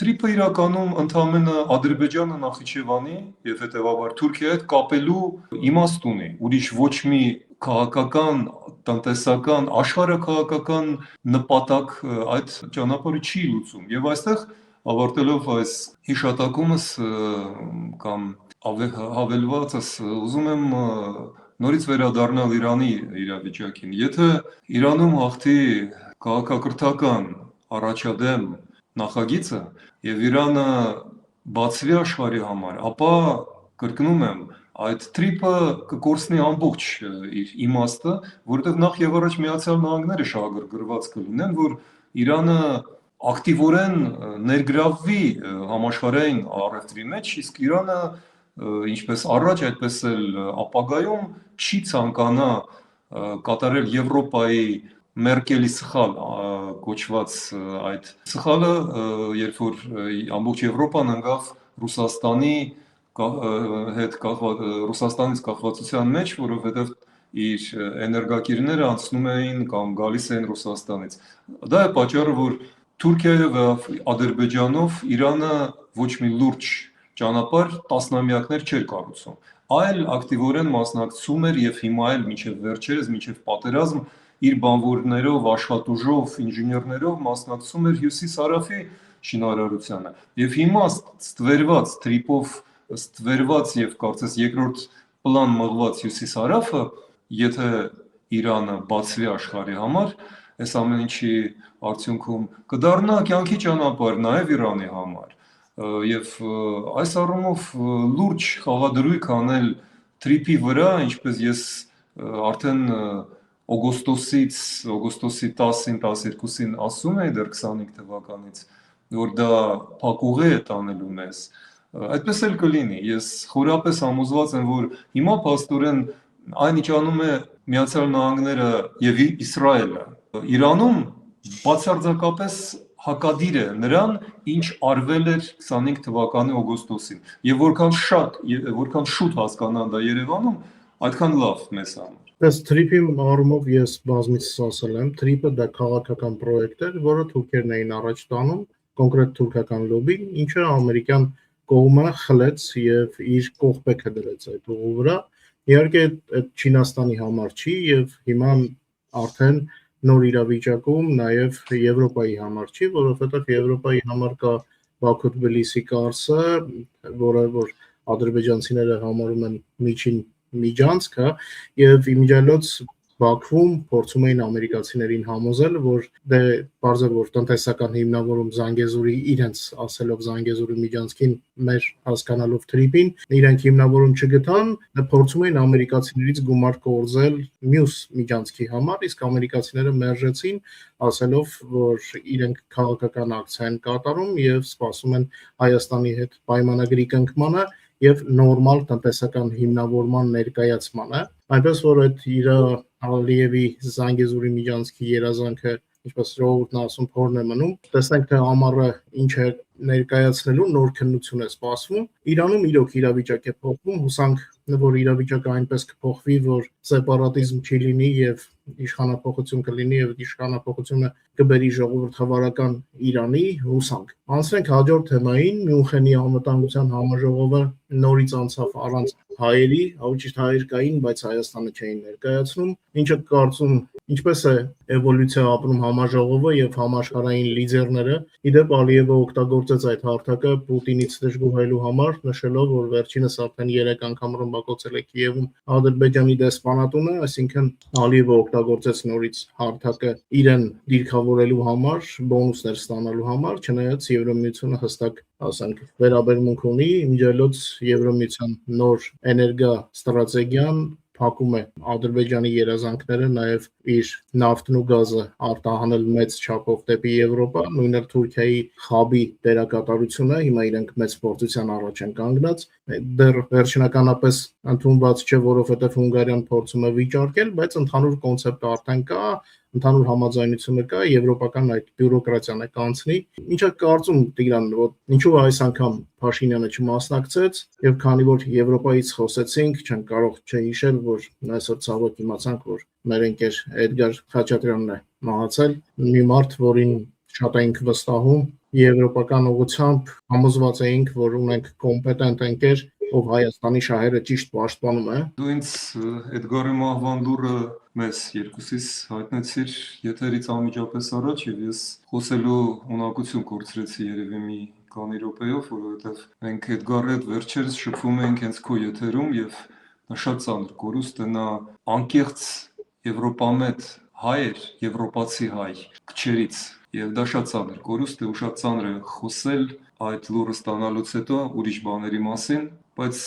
Թրիփը իրականում ընդամենը Ադրբեջանը, Նախիջևանի եւ հետեւաբար Թուրքիայի հետ կապելու իմաստ ունի։ Ուրիշ ոչ մի քաղաքական, տնտեսական, աշխարհաքաղաքական նպատակ այդ ճանապարհը չի լուծում։ Եվ այստեղ ավարտելով այս հիշատակումս կամ հավելվածս ուզում եմ նորից վերադառնալ Իրանի իրավիճակին։ Եթե Իրանում հաղթի քաղաքակրթական առաջադեմ նախագիծը եւ Իրանը բացվի աշխարհի համար, ապա կրկնում եմ, այդ Թրիփը կկորցնի ամբողջ իր իմաստը, որովհետեւ նախ եւ առաջ Միացյալ Նահանգները շահագրգռված կլինեն, որ Իրանը ակտիվորեն ներգրավվի համաշխարհային առևտրի մեջ, իսկ Իրանը ինչպես առաջ, այդպես էլ ապագայում չի ցանկանա կատարել Եվրոպայի Մերկելի սխալ կոչված այդ սխալը, երբ որ ամբողջ Եվրոպան ընկավ Ռուսաստանի հետ Ռուսաստանից կախվածության մեջ, որովհետև իր էներգակիրները անցնում էին կամ գալիս էին Ռուսաստանից։ Դա է պատճառը, որ Թուրքիայով եւ Ադրբեջանով Իրանը ոչ մի լուրջ ճանապարհ տասնամյակներ չէր կառուցում, այլ ակտիվորեն մասնակցում էր եւ հիմա էլ մինչեւ վերջերս, մինչեւ պատերազմ իր բանվորներով, աշխատուժով, ինժեներներով մասնակցում էր Հյուսիս-Հարավի շինարարությանը։ Եվ հիմա ստվերված Թրիփով ստվերված եւ կարծես երկրորդ պլան մղված Հյուսիս-Հարավը, եթե Իրանը բացվի աշխարհի համար, այս ամեն ինչի արդյունքում կդառնա կյանքի ճանապարհ նաեւ Իրանի համար։ Եվ այս առումով լուրջ խաղադրույք անել Թրիփի վրա, ինչպես ես արդեն օգոստոսի 10-ին, 12-ին ասում էի դեռ 25 թվականից, որ դա փակուղի է տանելու մեզ, այդպես էլ կլինի։ Ես խորապես համոզված եմ, որ հիմա փաստորեն այն ինչ անում է Միացյալ Նահանգները եւ Իսրայելը Իրանում բացարձակապես հակադիր է նրան, ինչ արվել էր 25 թվականի օգոստոսին։ Եվ որքան շուտ հասկանան դա Երևանում, այդքան լավ մեզ համար։ Այս թրիփի առումով ես բազմիցս ասել եմ, թրիփը դա քաղաքական պրոյեկտ էր, որը թուրքերն էին առաջ տանում, կոնկրետ թուրքական լոբին, ինչը ամերիկյան կողմը խլեց եւ իր կողպեքը դրեց այդ ուղու վրա։ Իհարկե այդ Չինաստանի համար չի եւ հիմա արդեն նոր իրավիճակում նաեւ Եվրոպայի համար չի, որովհետեւ Եվրոպայի համար կա Բաքու-Թբիլիսի կառսը, որը որ ադրբեջանցիները համարում են միջին միջանցք, հա, եւ իմիջիալոց Բաքվում փորձում էին ամերիկացիներին համոզել, որ դե բարձր որ տնտեսական հիմնավորում Զանգեզուրի իրենց ասելով Զանգեզուրի միջանցքին մեր հասկանալով թրիփին, իրենք հիմնավորում չգտան, դա փորձում էին ամերիկացիներից գումար կորզել մյուս միջանցքի համար, իսկ ամերիկացիները մերժեցին, ասելով, որ իրենք քաղաքական ակցիա են կատարում եւ սպասում են Հայաստանի հետ պայմանագրի կնքմանը եւ նորմալ տնտեսական հիմնավորման ներկայացմանը, այնպես որ այդ իր Ալիևի Զանգեզուրի միջանցքի երազանքը, ինչպես ժողովուրդն ասում, փորն է մնում, տեսնենք թե ամառը ինչ է ներկայացնելու, նոր քննություն է սպասվում, Իրանում իրոք իրավիճակ է փոխվում, հուսանք որ իրավիճակը այնպես կփոխվի, որ սեպարատիզմ չի լինի եւ իշխանապողություն կլինի եւ իշխանապողությունը կբերի ժողովրդավարական Իրանի, հուսանք։ Անցնենք հաջորդ թեմային, Մյունխենի անվտանգության համաժողովը նորից անցավ առանց հայերի, ճիշտ հայեր կային, բայց Հայաստանը չէին ներկայացնում, ինչը կարծում ինչպես է էվոլյուցիա ապրում համաժողովը եւ համաշխարհային լիդերները, իդեպ Ալիևը օգտագործեց այդ հարթակը Պուտինից դժգոհելու համար, նշելով, որ վերջինս արդեն 3 անգամ ռմբակոծել է Կիևում Ադրբեջանի դեսպանատունը, այսինքն Ալիևը օգտագործեց նորից հարթակը իրեն դիրքավորելու համար, բոնուսներ ստանալու համար, չնայած Եվրամիությունը հստակ ասենք վերաբերմունք ունի, իմիջիալոց Եվրամիության նոր էներգա ստրատեգիան փակում է Ադրբեջանի երազանքները նաև իր նավթն ու գազը արտահանել մեծ չափով դեպի Եվրոպա, նույնիսկ Թուրքիայի խաբի դերակատարությունը հիմա իրենք մեծ փորձության առաջ են կանգնած, դեռ վերջնականապես ընդունված չէ, որովհետև Հունգարիան փորձում է վիճարկել, բայց ընդհանուր կոնցեպտը արդեն կա, ընդհանուր համաձայնությունը կա, եվրոպական այդ բյուրոկրատիան է կանցնի։ Ինչա կարծում Տիգրան, որ ինչու այս անգամ Փաշինյանը չմասնակցեց, եւ քանի որ Եվրոպայից խոսեցինք, չեմ կարող չհիշել, որ այսօր ցավոք իմացանք, որ մեր ընկեր Էդգար Խաչատրյանն է մահացել, մի մարդ, որին շատ էինք վստահում, եվրոպական ուղղությամբ համոզված էինք, որ ունենք կոմպետենտ ընկեր, ով Հայաստանի շահերը ճիշտ պաշտպանում է։ Դու ինձ Էդգարի մահվան լուրը մեզ երկուսիս հայտնեցիր եթերից անմիջապես առաջ եւ ես խոսելու ունակություն կորցրեցի երևի մի քանի րոպեով, որովհետեւ մենք Էդգարի հետ վերջերս շփվում էինք հենց քո եթերում եւ նա շատ ծանր կորուստ է, նա անկեղծ եվրոպամետ հայ էր, եվրոպացի հայ քչերից եւ դա շատ ծանր կորուստ է ու շատ ծանր է խոսել այդ լուրը ստանալուց հետո ուրիշ բաների մասին, բայց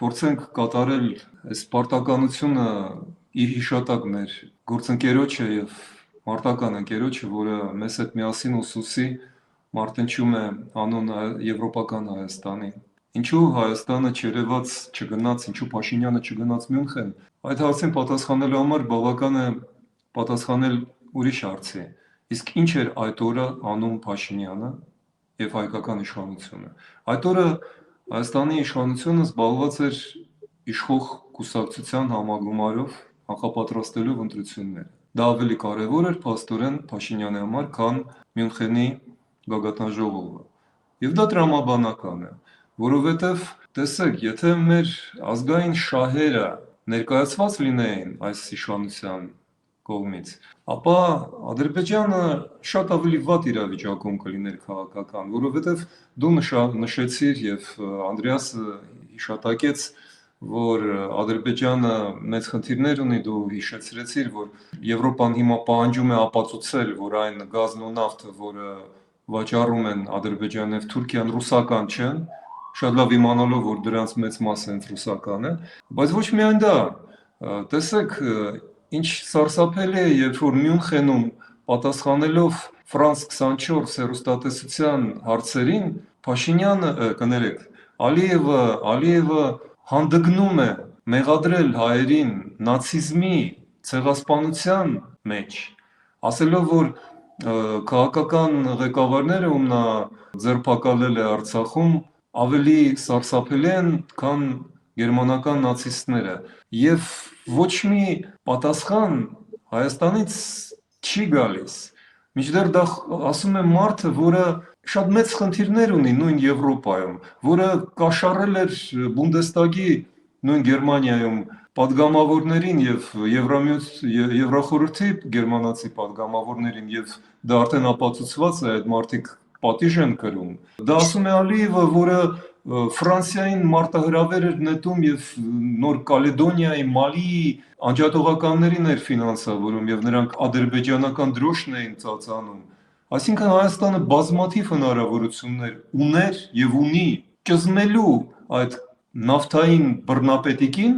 փորձենք կատարել այս պարտականությունը իր հիշատակ մեր գործընկերոջը եւ մարտական ընկերոջը, որը մեզ հետ միասին ուսուսի մարտնչում է անուն եվրոպական Հայաստանի։ Ինչու Հայաստանը չերևաց, չգնաց, ինչու Փաշինյանը չգնաց Մյունխեն։ Այդ հարցին պատասխանելու համար բավական է պատասխանել ուրիշ հարցի։ Իսկ ինչ էր այդ օրը անում Փաշինյանը եւ հայկական իշխանությունը։ Այդ օրը Հայաստանի իշխանությունը զբաղված էր իշխող կուսակցության համագումարով նախապատրաստելով ընտրությունները։ Դա ավելի կարևոր էր փաստորեն Փաշինյանի համար, քան Մյունխենի գագաթան ժողովը։ Եվ դա տրամաբանական է, որովհետև տեսեք, եթե մեր ազգային շահերը ներկայացված լինեին այս իշխանության կողմից, ապա Ադրբեջանը շատ ավելի վատ իրավիճակում կլիներ քաղաքական, որովհետև դու նշեցիր եւ Անդրեասը հիշատակեց, որ Ադրբեջանը մեծ խնդիրներ ունի, դու հիշեցրեցիր, որ Եվրոպան հիմա պահանջում է ապացուցել, որ այն գազն ու նավթը, որը վաճառում են Ադրբեջանն եւ Թուրքիան, ռուսական չեն, շատ լավ իմանալով, որ դրանց մեծ մասը հենց ռուսական է, բայց ոչ միայն դա, տեսեք, ինչ սարսափելի է, երբ որ Մյունխենում պատասխանելով Ֆրանս 24 հեռուստատեսության հարցերին, Փաշինյանը, կներեք, Ալիևը հանդգնում է մեղադրել հայերին նացիզմի ցեղասպանության մեջ, ասելով, որ քաղաքական ղեկավարները, ում նա ձերբակալել է Արցախում, ավելի սարսափելի են, քան գերմանական նացիստները եւ ոչ մի պատասխան Հայաստանից չի գալիս։ Միջդեռ դա ասում է մարդը, որը շատ մեծ խնդիրներ ունի նույն Եվրոպայում, որը կաշառել էր Բունդեստագի նույն Գերմանիայում падգամավորներին եւ Եվրախորհրդի գերմանացի падգամավորներին եւ դա արդեն ապացուցված է, այդ մարդիկ պատիժ են կրում։ Դա ասում է Ալիևը, որը Ֆրանսիային մարտահրավեր էր նետում եւ Նոր Կալեդոնիայի, Մալիի անջատողականներին էր ֆինանսավորում եւ նրանք ադրբեջանական դրոշն էին ծածանում։ Այսինքն Հայաստանը բազմաթիվ հնարավորություններ ուներ եւ ունի ճզմելու այդ նավթային բռնապետիկին,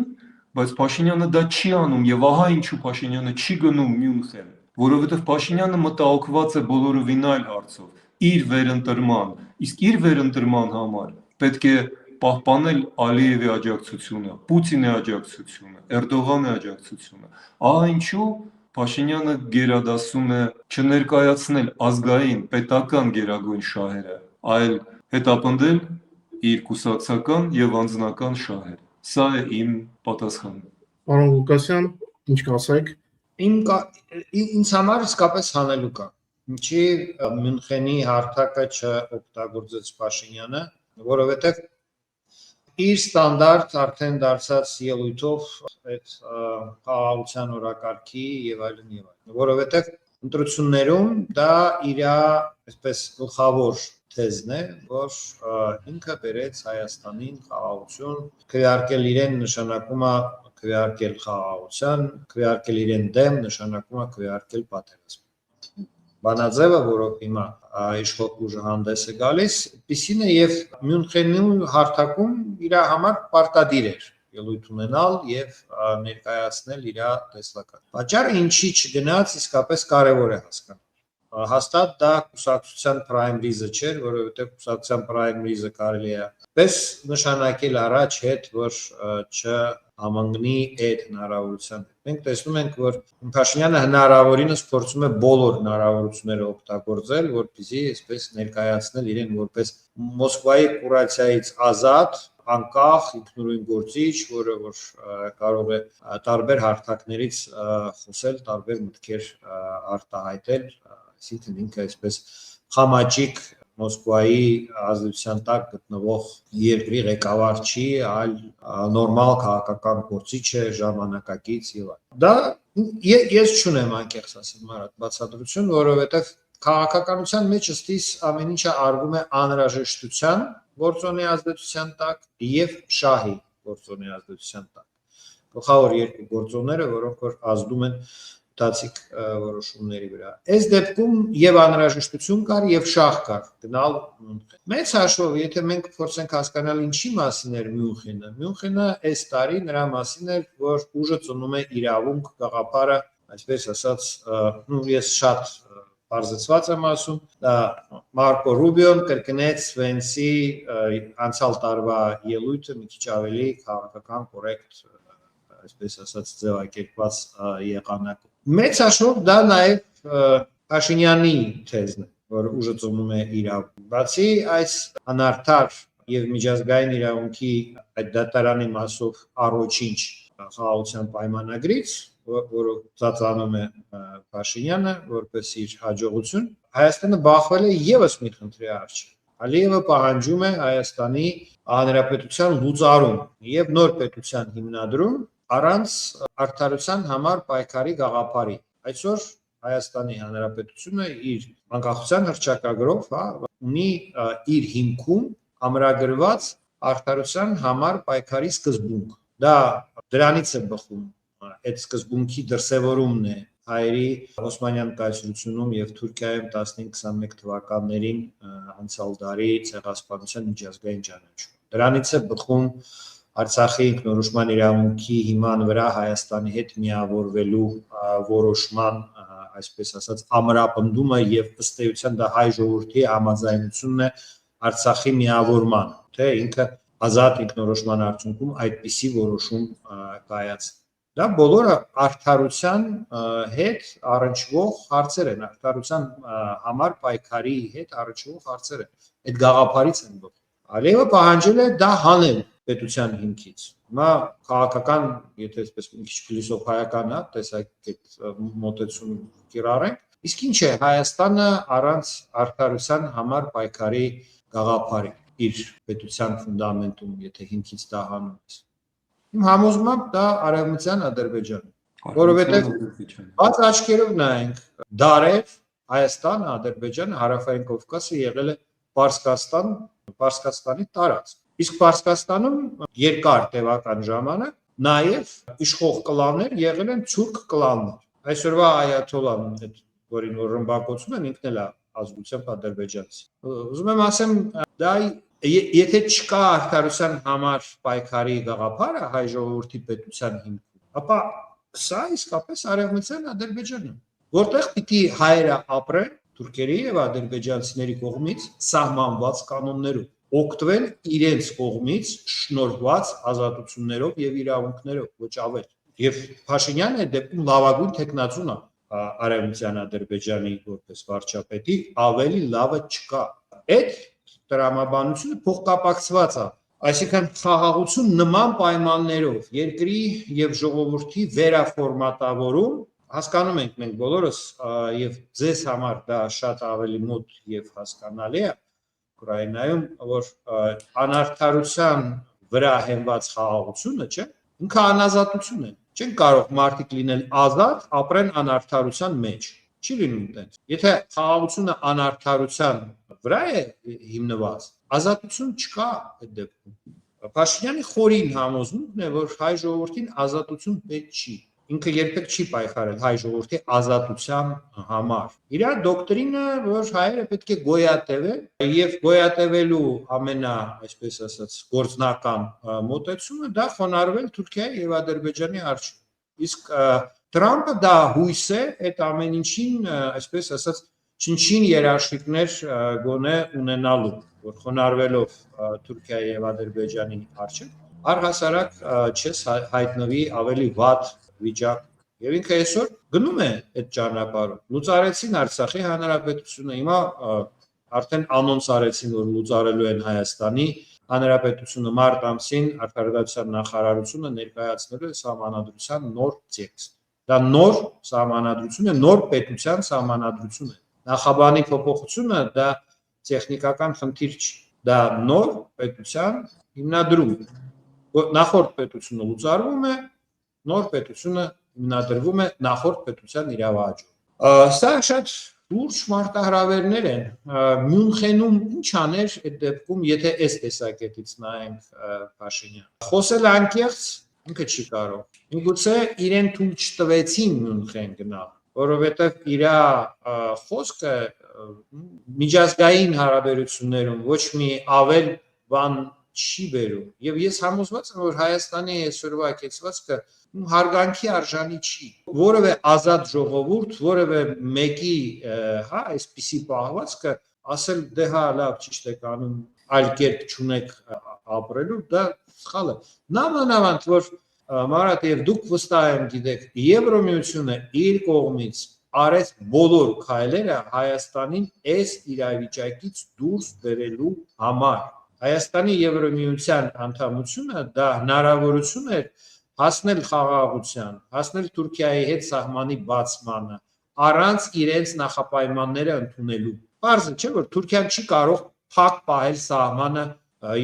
բայց Փաշինյանը դա չի անում եւ ահա ինչու Փաշինյանը չի գնում Մյունխեն, որովհետեւ Փաշինյանը մտահոգված է բոլորովին այլ հարցով, իր վերընտրման, իսկ իր վերընտրման համար պետք է պահպանել Ալիևի աջակցությունը, Պուտինի աջակցությունը, Էրդողանի աջակցությունը։ Ահա ինչու Փաշինյանը գերադասում է չներկայացնել ազգային, պետական գերագույն շահերը, այլ հետապնդել իր կուսակցական եւ անձնական շահերը։ Սա է իմ պատասխանը։ Պարոն Ղուկասյան, ինչ կասեք։ Ինձ համար իսկապես հանելու կա։ Ինչի Մյունխենի հարթակը չօգտագործեց Փաշինյանը, որովհետեւ իր ստանդարտ արդեն դարձած ելույթով այդ խաղաղության օրակարգի եւ այլն, որովհետեւ ընտրություններում դա իր այսպես գլխավոր թեզն է, որ ինքը բերեց Հայաստանին խաղաղություն, քվեարկել իրեն նշանակում է քվեարկել խաղաղության, քվեարկել իրեն դեմ նշանակում է քվեարկել պատերազմ։ Բանաձևը, որով հիմա իշխող ուժը հանդես է գալիս, այդպիսին է եւ Մյունխենի հարթակում իր համար պարտադիր էր ելույթ ունենալ եւ ներկայացնել իր տեսլականը։ Պատճառը ինչի չգնաց իսկապես կարեւոր է հասկանալ։ Հաստատ դա կուսակցության պրայմրիզը չէր, որովհետեւ կուսակցության պրայմրիզը կարելի է պես նշանակել առաջ հետ, որ չհամանգնի այդ հնարավորության։ Մենք տեսնում ենք, որ Փաշինյանը հնարավորինս փորձում է բոլոր հնարավորությունները օգտագործել, որպեսզի այսպես ներկայացնել իրեն որպես Մոսկվայի կուրացիայից ազատ, անկախ, ինքնուրույն գործիչ, որը որ կարող է տարբեր հարթակներից խոսել, տարբեր մտքեր արտահայտել, այսինքն ինքը այսպես խամաճիկ Մոսկվայի ազդեցության տակ գտնվող երկրի ղեկավար չի, այլ նորմալ քաղաքական գործիչ է, ժամանակակից եւ այլն։ Դա ես չունեմ անկեղծ ասեմ մարդ բացատրություն, որովհետեւ քաղաքականության մեջ ըստիս ամեն ինչը արվում է անհրաժեշտության գործոնի ազդեցության տակ եւ շահի գործոնի ազդեցության տակ։ Գլխավոր երկու գործոնները, որոնք որ ազդում են տացիկ որոշումների վրա։ Այս դեպքում եւ անհրաժեշտություն կար եւ շահ կար գնալ Մյունխեն։ Մեծ հաշվով, եթե մենք փորձենք հասկանալ ինչի մասին էր Մյունխենը, Մյունխենը այս տարի նրա մասին էր, որ ուժը ծնում է իրավունք գաղափարը, այսպես ասած, ես շատ բարձրացված եմ ասում, դա Մարկո Ռուբիոն կրկնեց Վենսի անցյալ տարվա ելույթը մի քիչ ավելի քաղաքական կորեկտ, այսպես ասած, ձևակերպված եղանակով։ Մեծ հաշվով դա նաև Փաշինյանի թեզն է, որ ուժը ծնում է իրավունք։ Բացի այս անարդար եւ միջազգային իրավունքի այդ դատարանի մասով առոչինչ խաղաղության պայմանագրից, որը ծածանում է Փաշինյանը որպես իր հաջողություն, Հայաստանը բախվել է եւս մի խնդրի առջև։ Ալիևը պահանջում է Հայաստանի Հանրապետության լուծարում եւ նոր պետության հիմնադրում առանց արդարության համար պայքարի գաղափարի։ Այսօր Հայաստանի Հանրապետությունը իր անկախության հռչակագրով ունի իր հիմքում ամրագրված արդարության համար պայքարի սկզբունք։ Դա դրանից է բխում, այդ սկզբունքի դրսևորումն է հայերի Օսմանյան կայսրությունում եւ Թուրքիայում 15-21 թվականներին անցյալ դարի ցեղասպանության միջազգային ճանաչում։ Դրանից է բխում Արցախի ինքնորոշման իրավունքի հիման վրա Հայաստանի հետ միավորվելու որոշման, այսպես ասած, ամրապնդումը եւ ըստ էության դա հայ ժողովրդի համաձայնությունն է Արցախի միավորման, թե ինքը ազատ ինքնորոշման արդյունքում այդպիսի որոշում կայացնի։ Դա բոլորը արդարության հետ առնչվող հարցեր են, արդարության համար պայքարի հետ առնչվող հարցեր են։ Այդ գաղափարից են բխում։ Ալիևը պահանջել է դա հանել, պետության հիմքից։ Հիմա քաղաքական, եթե այսպես մի քիչ փիլիսոփայական է, տեսակ այդ մոտեցում կիրառենք, իսկ ինչ է Հայաստանը առանց արդարության համար պայքարի գաղափարի իր պետության ֆունդամենտում, եթե հիմքից դա հանում ես։ Իմ համոզմամբ դա արևմտյան Ադրբեջանն է, որովհետև բաց աչքերով նայենք, դարեր Հայաստանը, Ադրբեջանը, Հարավային Կովկասը եղել է Պարսկաստանի տարածք։ Իսկ Պարսկաստանում երկար տևական ժամանակ նաև իշխող կլաններ եղել են թուրք կլաններ։ Այսօրվա այաթոլլան, որին որ ռմբակոծում են, ինքն էլ է ազգությամբ ադրբեջանցի։ Ուզում եմ ասեմ, դա եթե չկա արդարության համար պայքարի գաղափարը հայ ժողովրդի պետության հիմքում, ապա սա իսկապես արևմտյան Ադրբեջանն է, որտեղ պիտի հայերը ապրեն թուրքերի եւ ադրբեջանցիների կողմից սահմանված կանոններով, օգտվեն իրենց կողմից շնորհված ազատություններով եւ իրավունքներով, ոչ ավել։ Եվ Փաշինյանը այդ դեպքում լավագույն տեխնացուն է արևմտյան Ադրբեջանի որպես վարչապետի, ավելի լավը չկա։ Այդ տրամաբանությունը փոխկապակցված է, այսինքն խաղաղություն նման պայմաններով երկրի եւ ժողովրդի վերաֆորմատավորում, հասկանում ենք մենք բոլորս եւ ձեզ համար դա շատ ավելի մոտ եւ հասկանալի է Ուկրաինայում, որ անարդարության վրա հենված խաղաղությունը, չէ՞, ինքը անազատություն է։ Չեն կարող մարդիկ լինել ազատ, ապրեն անարդարության մեջ։ Չի լինում այդպես։ Եթե խաղաղությունը անարդարության վրա է հիմնված, ազատություն չկա այդ դեպքում։ Փաշինյանի խորին համոզմունքն է, որ հայ ժողովրդին ազատություն պետք չի։ Ինքը երբեք չի պայքարել հայ ժողովրդի ազատության համար։ Իր դոկտրինը, որ հայերը պետք է գոյատևեն եւ գոյատևելու ամենա, այսպես ասած, գործնական մոտեցումը դա խոնարհվել Թուրքիայի եւ Ադրբեջանի առջեւ։ Իսկ Թրամփը դա հույս է այդ ամեն ինչին, այսպես ասած, չնչին երաշխիքներ գոնե ունենալու, որ խոնարհվելով Թուրքիայի եւ Ադրբեջանի առջեւ, առհասարակ չես հայտնվի ավելի վատ վիճակ։ Եվ ինքը այսօր գնում է այդ ճանապարհով։ Լուծարեցին Արցախի հանրապետությունը, հիմա արդեն անոնց արեցին, որ լուծարելու են Հայաստանի հանրապետությունը մարտ ամսին արտարդության նախարարությունը ներկայացնելու է սահմանադրության նոր տեքստ։ Դա նոր սահմանադրություն է, նոր պետության սահմանադրություն է։ Նախաբանի փոփոխությունը դա տեխնիկական խնդիր չի, դա նոր պետության հիմնադրում է։ Նախորդ պետությունը լուծարվում է, նոր պետությունը հիմնադրվում է նախորդ պետության իրավաճում։ Սա շատ լուրջ մարտահրավերներ են։ Մյունխենում ինչ աներ այդ դեպքում, եթե այս տեսակետից նայենք Փաշինյան։ Խոսել անկեղծ ինքը չի կարող։ Միգուցե իրեն թույլ չտվեցին Մյունխեն գնալ, որովհետև իր խոսքը միջազգային հարաբերություններում ոչ մի ավել բան չի բերում։ Եվ ես համոզված եմ, որ Հայաստանի այսօրվա կեցվածքը հարգանքի արժանի չի։ Որևէ ազատ ժողովուրդ, որևէ մեկի, հա, այսպիսի պահվածքը ասել դե հա լավ ճիշտ եք անում, այլ կերպ չունեք ապրելու, դա սխալ է։ Նամանավանդ որ Մարատ եւ դուք վստահ եմ գիտեք, Եվրոմիությունը իր կողմից արեց բոլոր քայլերը Հայաստանին այս իրավիճակից դուրս բերելու համար։ Հայաստանի Եվրոմիության անդամությունը դա հնարավորություն էր հասնել խաղաղության, հասնել Թուրքիայի հետ սահմանի բացմանը, առանց իրենց նախապայմանները ընդունելու։ Պարզ է, չէ՞ որ Թուրքիան չի կարող փակ պահել սահմանը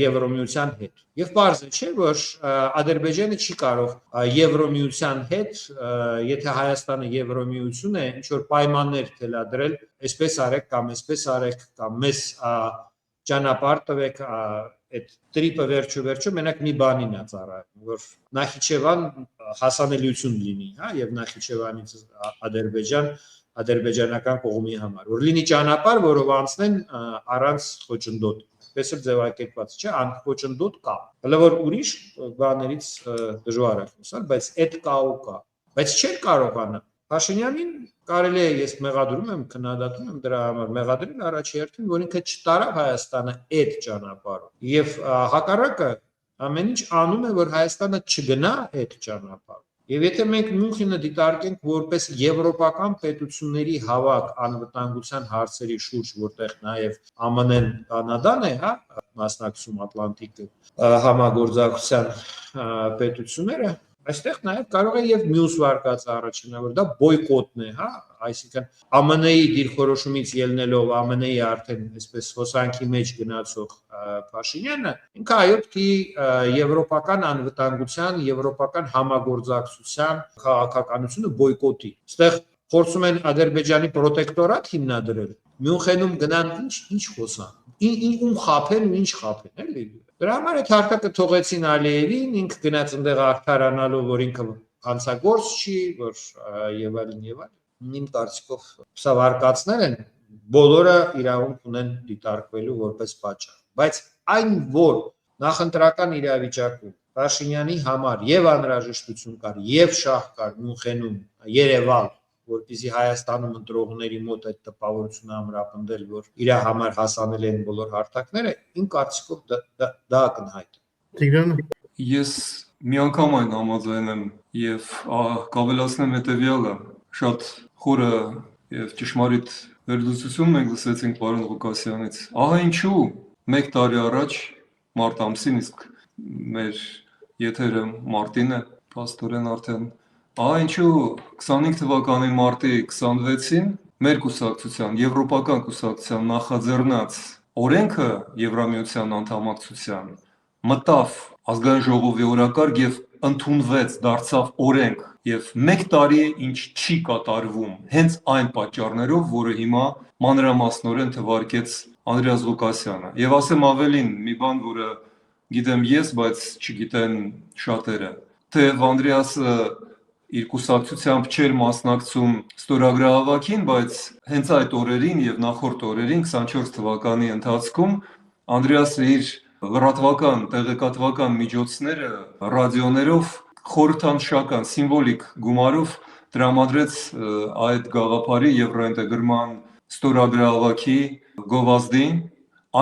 Եվրոմիության հետ։ Եվ պարզ է, չէ՞ որ Ադրբեջանը չի կարող Եվրոմիության հետ, եթե Հայաստանը Եվրոմիություն է, ինչ որ պայմաններ թելադրել, այսպես արեք կամ այսպես արեք կամ մեզ ճանապարհ տվեք, այդ տրիպը վերջո մենակ մի բանին է ծառայում, որ Նախիջևան հասանելիություն լինի, հա, եւ Նախիջևանից Ադրբեջան, ադրբեջանական կողմի համար, որ լինի ճանապարհ, որով անցնեն առանց խոչընդոտ, պես էլ ձևակերպված, չէ, անխոչընդոտ կա։ Հələ որ ուրիշ բաներից դժվար է խոսալ, բայց այդ կա ու կա, բայց չէր կարողանա։ Փաշինյանին կարելի է, ես մեղադրում եմ, քննադատում եմ դրա համար, մեղադրել առաջի հերթին, որ ինքը չտարավ Հայաստանը այդ ճանապարհով։ Եվ հակառակը ամեն ինչ անում է, որ Հայաստանը չգնա այդ ճանապարհով։ Եվ եթե մենք Մյունխենը դիտարկենք որպես եվրոպական պետությունների հավաք անվտանգության հարցերի շուրջ, որտեղ նաև ԱՄՆ-ն, Կանադան է, հա, մասնակցում Ատլանտիկ համագործակցության պետությունները, այստեղ նաև կարող է եւ մյուս վարկածը առաջանալ, որ դա բոյկոտն է, հա, այսինքն ԱՄՆ-ի դիրքորոշումից ելնելով ԱՄՆ-ի արդեն այսպես հոսանքի մեջ գնացող Փաշինյանը ինքը այո պիտի եվրոպական անվտանգության, եվրոպական համագործակցության քաղաքականությունը բոյկոտի։ Այստեղ փորձում են Ադրբեջանի պրոտեկտորատ հիմնադրել։ Մյունխենում գնան ինչ խոսան։ Ում խափեն ու ինչ խափեն, էլի։ Դրա համար այդ հարթակը թողեցին Ալիևին, ինքը գնաց այնտեղ արդարանալով, որ ինքը հանցագործ չի, որ եւ այլն եւ այլն։ Իմ կարծիքով սա վարկածներ են, բոլորը իրավունք ունեն դիտարկվելու որպես պատճառ։ Բայց այն, որ նախընտրական իրավիճակում Փաշինյանի համար եւ անհրաժեշտություն կար, եւ շահ կար Մյունխենում Երևալ, որպեսզի Հայաստանում ընտրողների մոտ այդ տպավորությունը ամրապնդել, որ իր համար հասանել են բոլոր հարթակները, իմ կարծիքով դա ակնհայտ է։ Տիգրան, Ես միանգամայն համաձայն եմ եւ կավելացնեմ հետեւյալը, շատ խորը եւ ճշմարիտ վերլուծություն մենք լսեցինք պարոն Ղուկասյանից։ Ահա ինչու 1 տարի առաջ մարտ ամսին, իսկ մեր եթերը մարտին է, փաստորեն արդեն, ահա ինչու 25 թվականի մարտի 26-ին մեր կուսակցության, եվրոպական կուսակցության նախաձեռնած օրենքը Եվրամիության անդամակցության մտավ ազգային ժողովի օրակարգ եւ ընդունվեց, դարձավ օրենք եւ 1 տարի է ինչ չի կատարվում հենց այն պատճառներով, որը հիմա մանրամասնորեն թվարկեց Անդրեաս Ղուկասյանը։ Եվ ասեմ ավելին, մի բան, որը գիտեմ ես, բայց չգիտեն շատերը, թեև Անդրեասը իր կուսակցությամբ չէր մասնակցում ստորագրահավաքին, բայց հենց այդ օրերին եւ նախորդ օրերին 24 թվականի ընթացքում Անդրեասը իր լրատվական, տեղեկատվական միջոցները ռադիոներով խորհրդանշական սիմվոլիկ գումարով տրամադրեց այդ գաղափարի եվրոինտեգրման ստորագրահավաքի գովազդին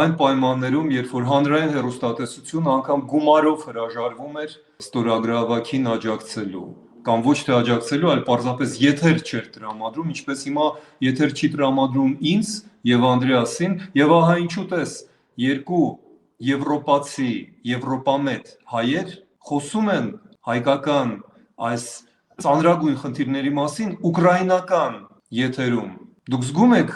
այն պայմաններում, երբ որ հանրային հեռուստատեսությունը անգամ գումարով հրաժարվում էր ստորագրահավաքին աջակցելու կամ ոչ թե աջակցելու, այլ պարզապես եթեր չէր տրամադրում, ինչպես հիմա եթեր չի տրամադրում ինձ եւ Անդրեասին, եւ ահա ինչու տես երկու եվրոպացի, եվրոպամետ հայեր խոսում են հայկական այս ծանրագույն խնդիրների մասին ուկրաինական եթերում։ Դուք զգում եք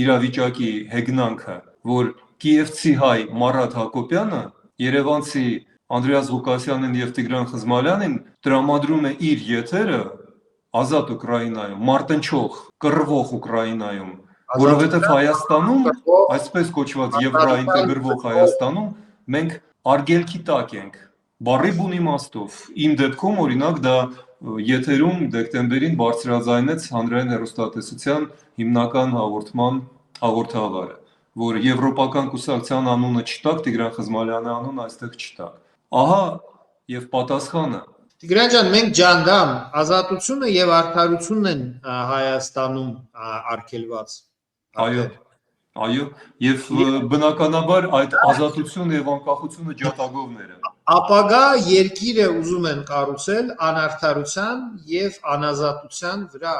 իրավիճակի հեգնանքը, որ կիևցի հայ Մարատ Հակոբյանը երևանցի Անդրեաս Ղուկասյանին եւ Տիգրան Խզմալյանին տրամադրում է իր եթերը ազատ Ուկրաինայում, մարտնչող, կռվող Ուկրաինայում, որովհետեւ Հայաստանում, այսպես կոչված եվրոինտեգրվող Հայաստանում մենք արգելքի տակ ենք, բառի բուն իմաստով։ Իմ դեպքում օրինակ դա եթերում դեկտեմբերին բարձրաձայնեց հանրային հեռուստատեսության հիմնական հաղորդման հաղորդավարը, որ եվրոպական կուսակցության անունը չտակ, Տիգրան Խզմալյանի անունը այստեղ չտակ։ Ահա եւ պատասխանը։ Տիգրան ջան, մենք ջանդամ, ազատությունը եւ արդարությունն են Հայաստանում արգելված։ Այո, եւ բնականաբար այդ ազատությունը եւ անկախությունը ջատագովները։ Ապագա երկիրը ուզում են կառուցել անարդարության եւ անազատության վրա։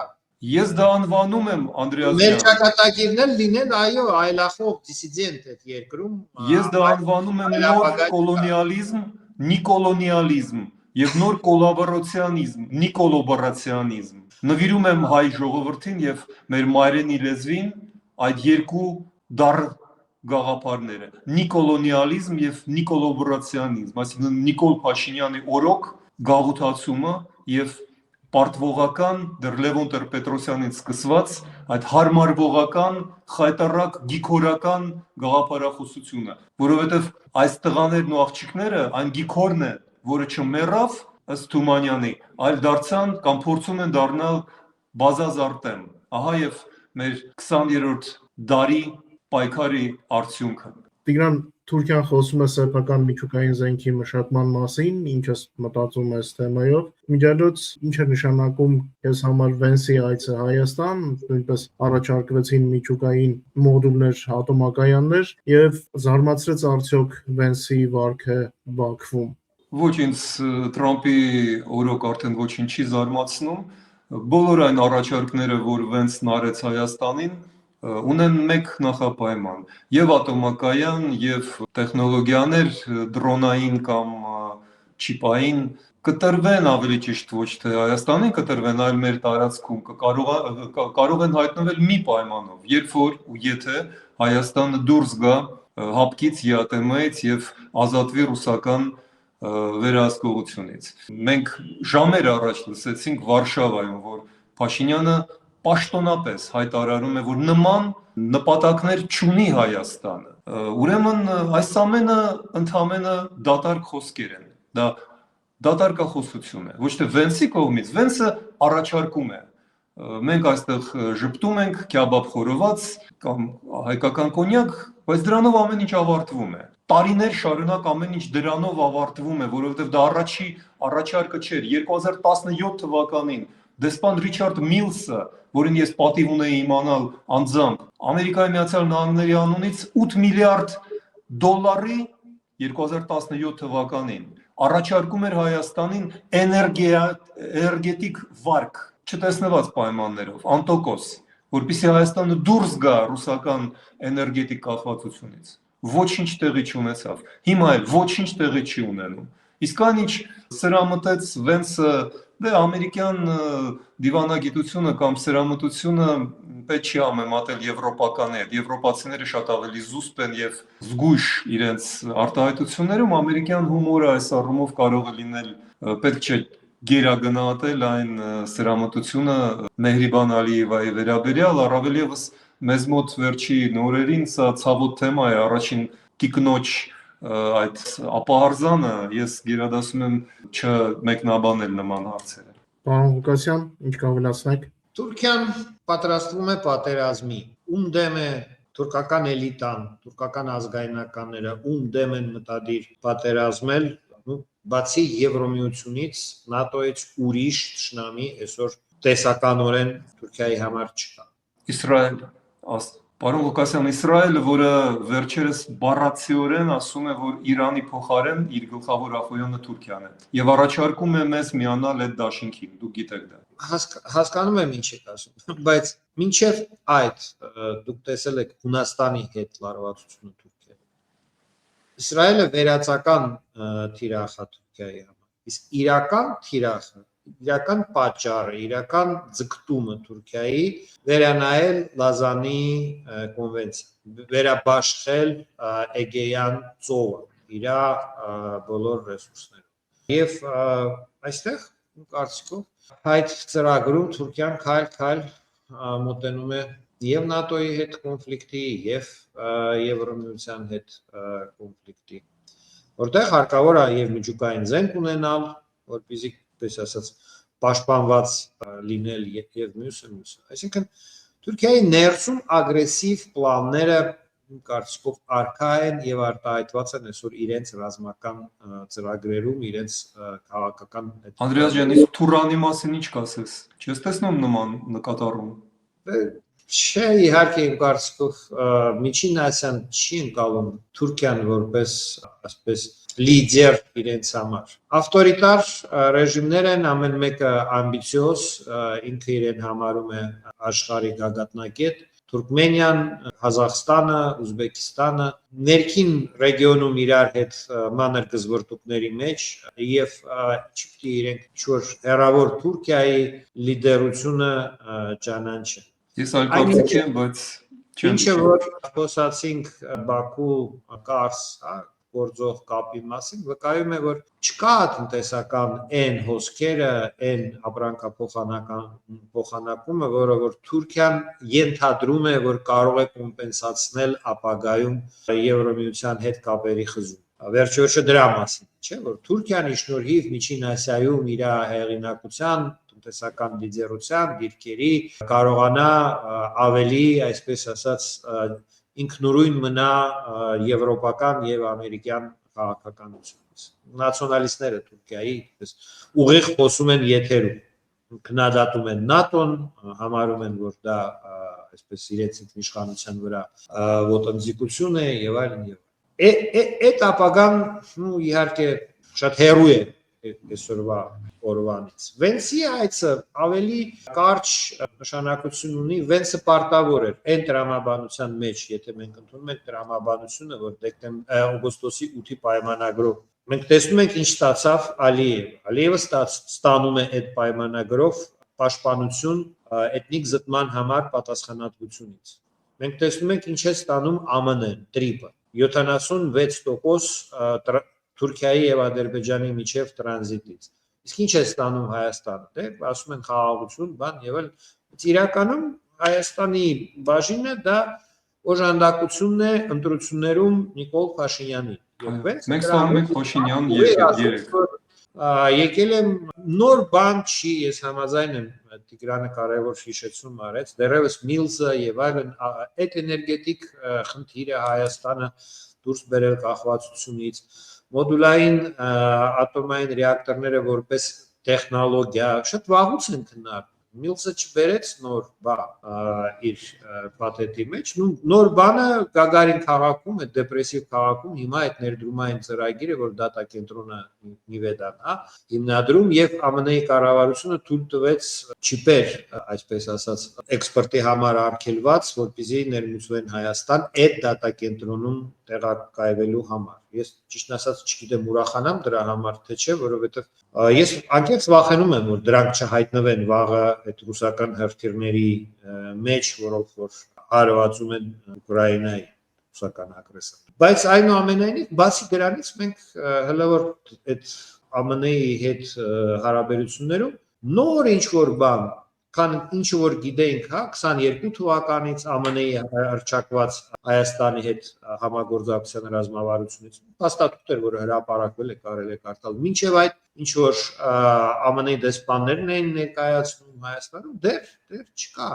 Ես դա անվանում եմ Անդրեաս Մեր ջան։ ճակատագիրն էլ լինել, այո, այլախոհ դիսիդենտ այդ երկրում։ Ես դա անվանում եմ նոր կոլոնիալիզմ, նիկոլոնիալիզմ եւ նոր կոլաբորացիոնիզմ, նիկոլոբորացիոնիզմ։ Նվիրում եմ հայ ժողովրդին եւ մեր մայրենի լեզվին այդ երկու դառ գաղափարները՝ նիկոլոնիալիզմ եւ նիկոլոբորացիոնիզմ, այսինքն Նիկոլ Փաշինյանի օրոք գաղութացումը եւ պարտվողական դեռ Լևոն Տեր-Պետրոսյանից սկսված այդ հարմարվողական, խայտառակ, գիքորական գաղափարախոսությունը, որովհետեւ այս տղաներն ու աղջիկները այն գիքորն է, որը չմեռավ ըստ Թումանյանի, այլ դարձան կամ փորձում են դառնալ բազազարտեմ։ Ահա եւ մեր 20-րդ դարի պայքարի արդյունքը։ Տիգրան, Թուրքիան խոսում է սեփական միջուկային զենքի մշակման մասին, ինչը մտածում ես թեմայով։ Միջալոց ինչ է նշանակում ես համար Վենսի այցը Հայաստան, նույնպես առաջարկվեցին միջուկային մոդուլներ, ատոմակայաններ եւ զարմացրեց արդյոք Վենսի վարքը Բաքվում։ Ոչ, ինձ Թրամփի օրոք արդեն ոչինչ չի զարմացնում։ Բոլոր այն առաջարկները, որ Վենսն արեց Հայաստանին, ունեն մեկ նախապայման՝ եւ ատոմակայան, եւ տեխնոլոգիաներ դրոնային կամ չիպային կտրվեն, ավելի ճիշտ ոչ թե Հայաստանին կտրվեն, այլ մեր տարածքում կարող են հայտնվել մի պայմանով, երբ որ ու եթե Հայաստանը դուրս գա հապկից, ԵԱՏՄ-ից եւ ազատվի ռուսական վերահսկողությունից։ Մենք ժամեր առաջ լսեցինք Վարշավայում, որ Փաշինյանը պաշտոնապես հայտարարում է, որ նման նպատակներ չունի Հայաստանը։ Ուրեմն այս ամենը ընդհանրապես դատարկ խոսքեր են։ Դա դատարկախոսություն է, ոչ թե Վենսի կողմից։ Վենսը առաջարկում է։ Մենք այստեղ ժպտում ենք քյաբաբ խորոված կամ հայկական կոնյակ, բայց դրանով ամեն ինչ ավարտվում է։ Տարիներ շարունակ ամեն ինչ դրանով ավարտվում է, որովհետև դա առաջարկը չէր։ 2017 թվականին դեսպան Ռիչարդ Միլսը, որին ես պատիվ ունեի իմանալ անձամբ, Ամերիկայի Միացյալ Նահանգների անունից 8 միլիարդ դոլարի 2017 թվականին առաջարկում էր Հայաստանին էներգետիկ վարկ, չտեսնված պայմաններով, անտոկոս, որպեսզի Հայաստանը դուրս գա ռուսական էներգետիկ կախվածությունից։ Ոչինչ տեղի չունեցավ։ Հիմա էլ ոչինչ տեղի չի ունենում։ Իսկ այն ինչ սրամտեց Վենսը, դե ամերիկյան դիվանագիտությունը կամ սրամտությունը պետք չի համեմատել եվրոպականի հետ։ Եվրոպացիները շատ ավելի զուսպ են եւ զգույշ իրենց արտահայտություններում, ամերիկյան հումորը այս առումով կարող է լինել, պետք չէ գերագնահատել այն սրամտությունը Մեհրիբան Ալիևայի վերաբերյալ, առավել եւս մեզ մոտ վերջի նորերին սա ցավոտ թեմա է, առաջին տիկնոջ այդ ապահարզանը, ես գերադասում եմ չմեկնաբանել նման հարցերը։ Պարոն Ղուկասյան, ինչ կավելացնեք։ Թուրքիան պատրաստվում է պատերազմի, ում դեմ է թուրքական էլիտան, թուրքական ազգայնականները, ում դեմ են մտադիր պատերազմել, բացի Եվրոմիությունից, ՆԱՏՕ-ից ուրիշ թշնամի այսօր տեսականորեն Թուրքիայի համար չկա։ Իսրայել, պարոն Ղուկասյան, Իսրայելը, որը վերջերս բառացիորեն ասում է, որ Իրանի փոխարեն իր գլխավոր ախոյանը Թուրքիան է, եւ առաջարկում է մեզ միանալ այդ դաշինքին, դուք գիտեք դա։ Հասկանում եմ ինչ եք ասում, բայց մինչև այդ դուք տեսել եք Հունաստանի հետ լարվածությունը Թուրքիայի։ Իսրայելը վերացական թիրախ է Թուրքիայի համար, իսկ իրական թիրախը, իրական պատճառը, իրական ձգտումը Թուրքիայի վերանայել Լազանի կոնվենցիա, վերաբաշխել Էգեյան ծովը, իր բոլոր ռեսուրսներով։ Եվ այստեղ կարծիքով այդ ծրագրում Թուրքիան քայլ-քայլ մոտենում է եւ ՆԱՏՕ-ի հետ կոնֆլիկտի, եւ Եվրոմիության հետ կոնֆլիկտի, որտեղ հարկավոր է եւ միջուկային զենք ունենալ, որպեսզի պես ասած պաշտպանված լինել եւ մյուսը։ Այսինքն Թուրքիայի ներսում ագրեսիվ պլանները կարծիքով առկա են եւ արտահայտված են այսօր իրենց ռազմական ծրագրերում, իրենց քաղաքական։ Անդրեաս ջան, իսկ Թուրանի մասին ինչ կասես։ Չես տեսնում նման նկատառում։ Չէ, իհարկե իմ կարծիքով Միջին Ասիան չի ընկալում Թուրքիան որպես, ասես, լիդեր իրենց համար։ Ավտորիտար ռեժիմներ են, ամեն մեկը ամբիցիոզ, ինքը իրեն համարում է աշխարհի գագաթնակետ, Թուրքմենիան, Ղազախստանը, Ուզբեկիստանը, ներքին ռեգիոնում իրար հետ մանր գզվրտուկների մեջ եւ չպետք է իրենք չոր հերավոր Թուրքիայի լիդերությունը ճանաչեն։ Ես այլ կարծիքի եմ, բայց ինչը որ խոսացինք Բաքու Կարս գործող կապի մասին, վկայում է, որ չկա տնտեսական այն հոսքերը, այն ապրանքափոխանակումը, որը որ Թուրքիան ենթադրում է, որ կարող է կոմպենսացնել ապագայում Եվրոմիության հետ կապերի խզում։ Վերջը դրա մասին, չէ՞, որ Թուրքիան շնորհիվ Միջին Ասիայում իր հեղինակության տնտեսական լիդերության դիրքերի կարողանա ավելի, այսպես ասած, ինքնուրույն մնա եվրոպական եւ ամերիկյան քաղաքականությունից։ Նացիոնալիստները Թուրքիայի ուղիղ խոսում են եթերում, քննադատում են ՆԱՏՕ-ն, համարում են, որ դա այսպես իրենց ինքնիշխանության վրա ոտնձգություն է եւ այլն եւ այլն։ Այդ ապագան իհարկե շատ հեռու է այսօրվա օրվանից։ Վենսի այցը ավելի կարճ նշանակություն ունի, Վենսը պարտավոր էր այն տրամաբանության մեջ, եթե մենք ընդունում ենք տրամաբանությունը, որ օգոստոսի 8-ի պայմանագրով մենք տեսնում ենք ինչ ստացավ Ալիևը։ Ալիևը ստանում է այդ պայմանագրով պաշտպանություն էթնիկ զտման համար պատասխանատվությունից։ Մենք տեսնում ենք ինչ է ստանում ԱՄՆ-ն, տրիպը 76% Թուրքիայի եւ Ադրբեջանի միջև տրանզիտից։ Իսկ ինչ է ստանում Հայաստանը, դե ասում են խաղաղություն, բան եւ այլ։ Իրականում Հայաստանի բաժինը դա օժանդակությունն է ընտրություններում Նիկոլ Փաշինյանին։ Մենք ստանում ենք Փաշինյան 3։ Եկել եմ նոր բան չի, ես համաձայն եմ Տիգրանը կարևոր հիշեցում արեց, դեռևս Միլզը եւ այլն այդ էներգետիկ խնդիրը Հայաստանը դուրս բերել կախվածությունից, մոդուլային ատոմային ռեակտորները որպես տեխնոլոգիա շատ վաղուց են քննարկվում։ Միլզը չբերեց նոր բան իր պատետի մեջ, նոր բանը Գագարին քաղաքում, այդ դեպրեսիվ քաղաքում հիմա այդ ներդրումային ծրագիրը, որ դատակենտրոնը Նիվեդան, հիմնադրում եւ ԱՄՆ-ի կառավարությունը թույլ տվեց չիպեր, այսպես ասած, էքսպորտի համար արգելված, որպեսզի ներմուծվեն Հայաստան այդ դատակենտրոնում տեղակայվելու համար։ Ես ճիշտ ասած չգիտեմ ուրախանամ դրա համար թե չէ, որովհետեւ ես անկեղծ վախենում եմ, որ դրանք չհայտնվեն վաղը այդ ռուսական հրթիռների մեջ, որով որ հարվածում են Ուկրաինայի ռուսական ագրեսորը։ Բայց այնուամենայնիվ, բացի դրանից մենք հələ որ այդ ԱՄՆ-ի հետ հարաբերություններում նոր ինչ որ բան, քան ինչ որ գիտենք, 22 թվականից ԱՄՆ-ի հռչակված Հայաստանի հետ համագործակցության ռազմավարությունից հաստատություն էր, որը հրապարակվել է, կարելի է կարդալ։ Մինչև այդ ինչ որ ԱՄՆ-ի դեսպաններն էին ներկայացնում Հայաստանում, դեռ չկա։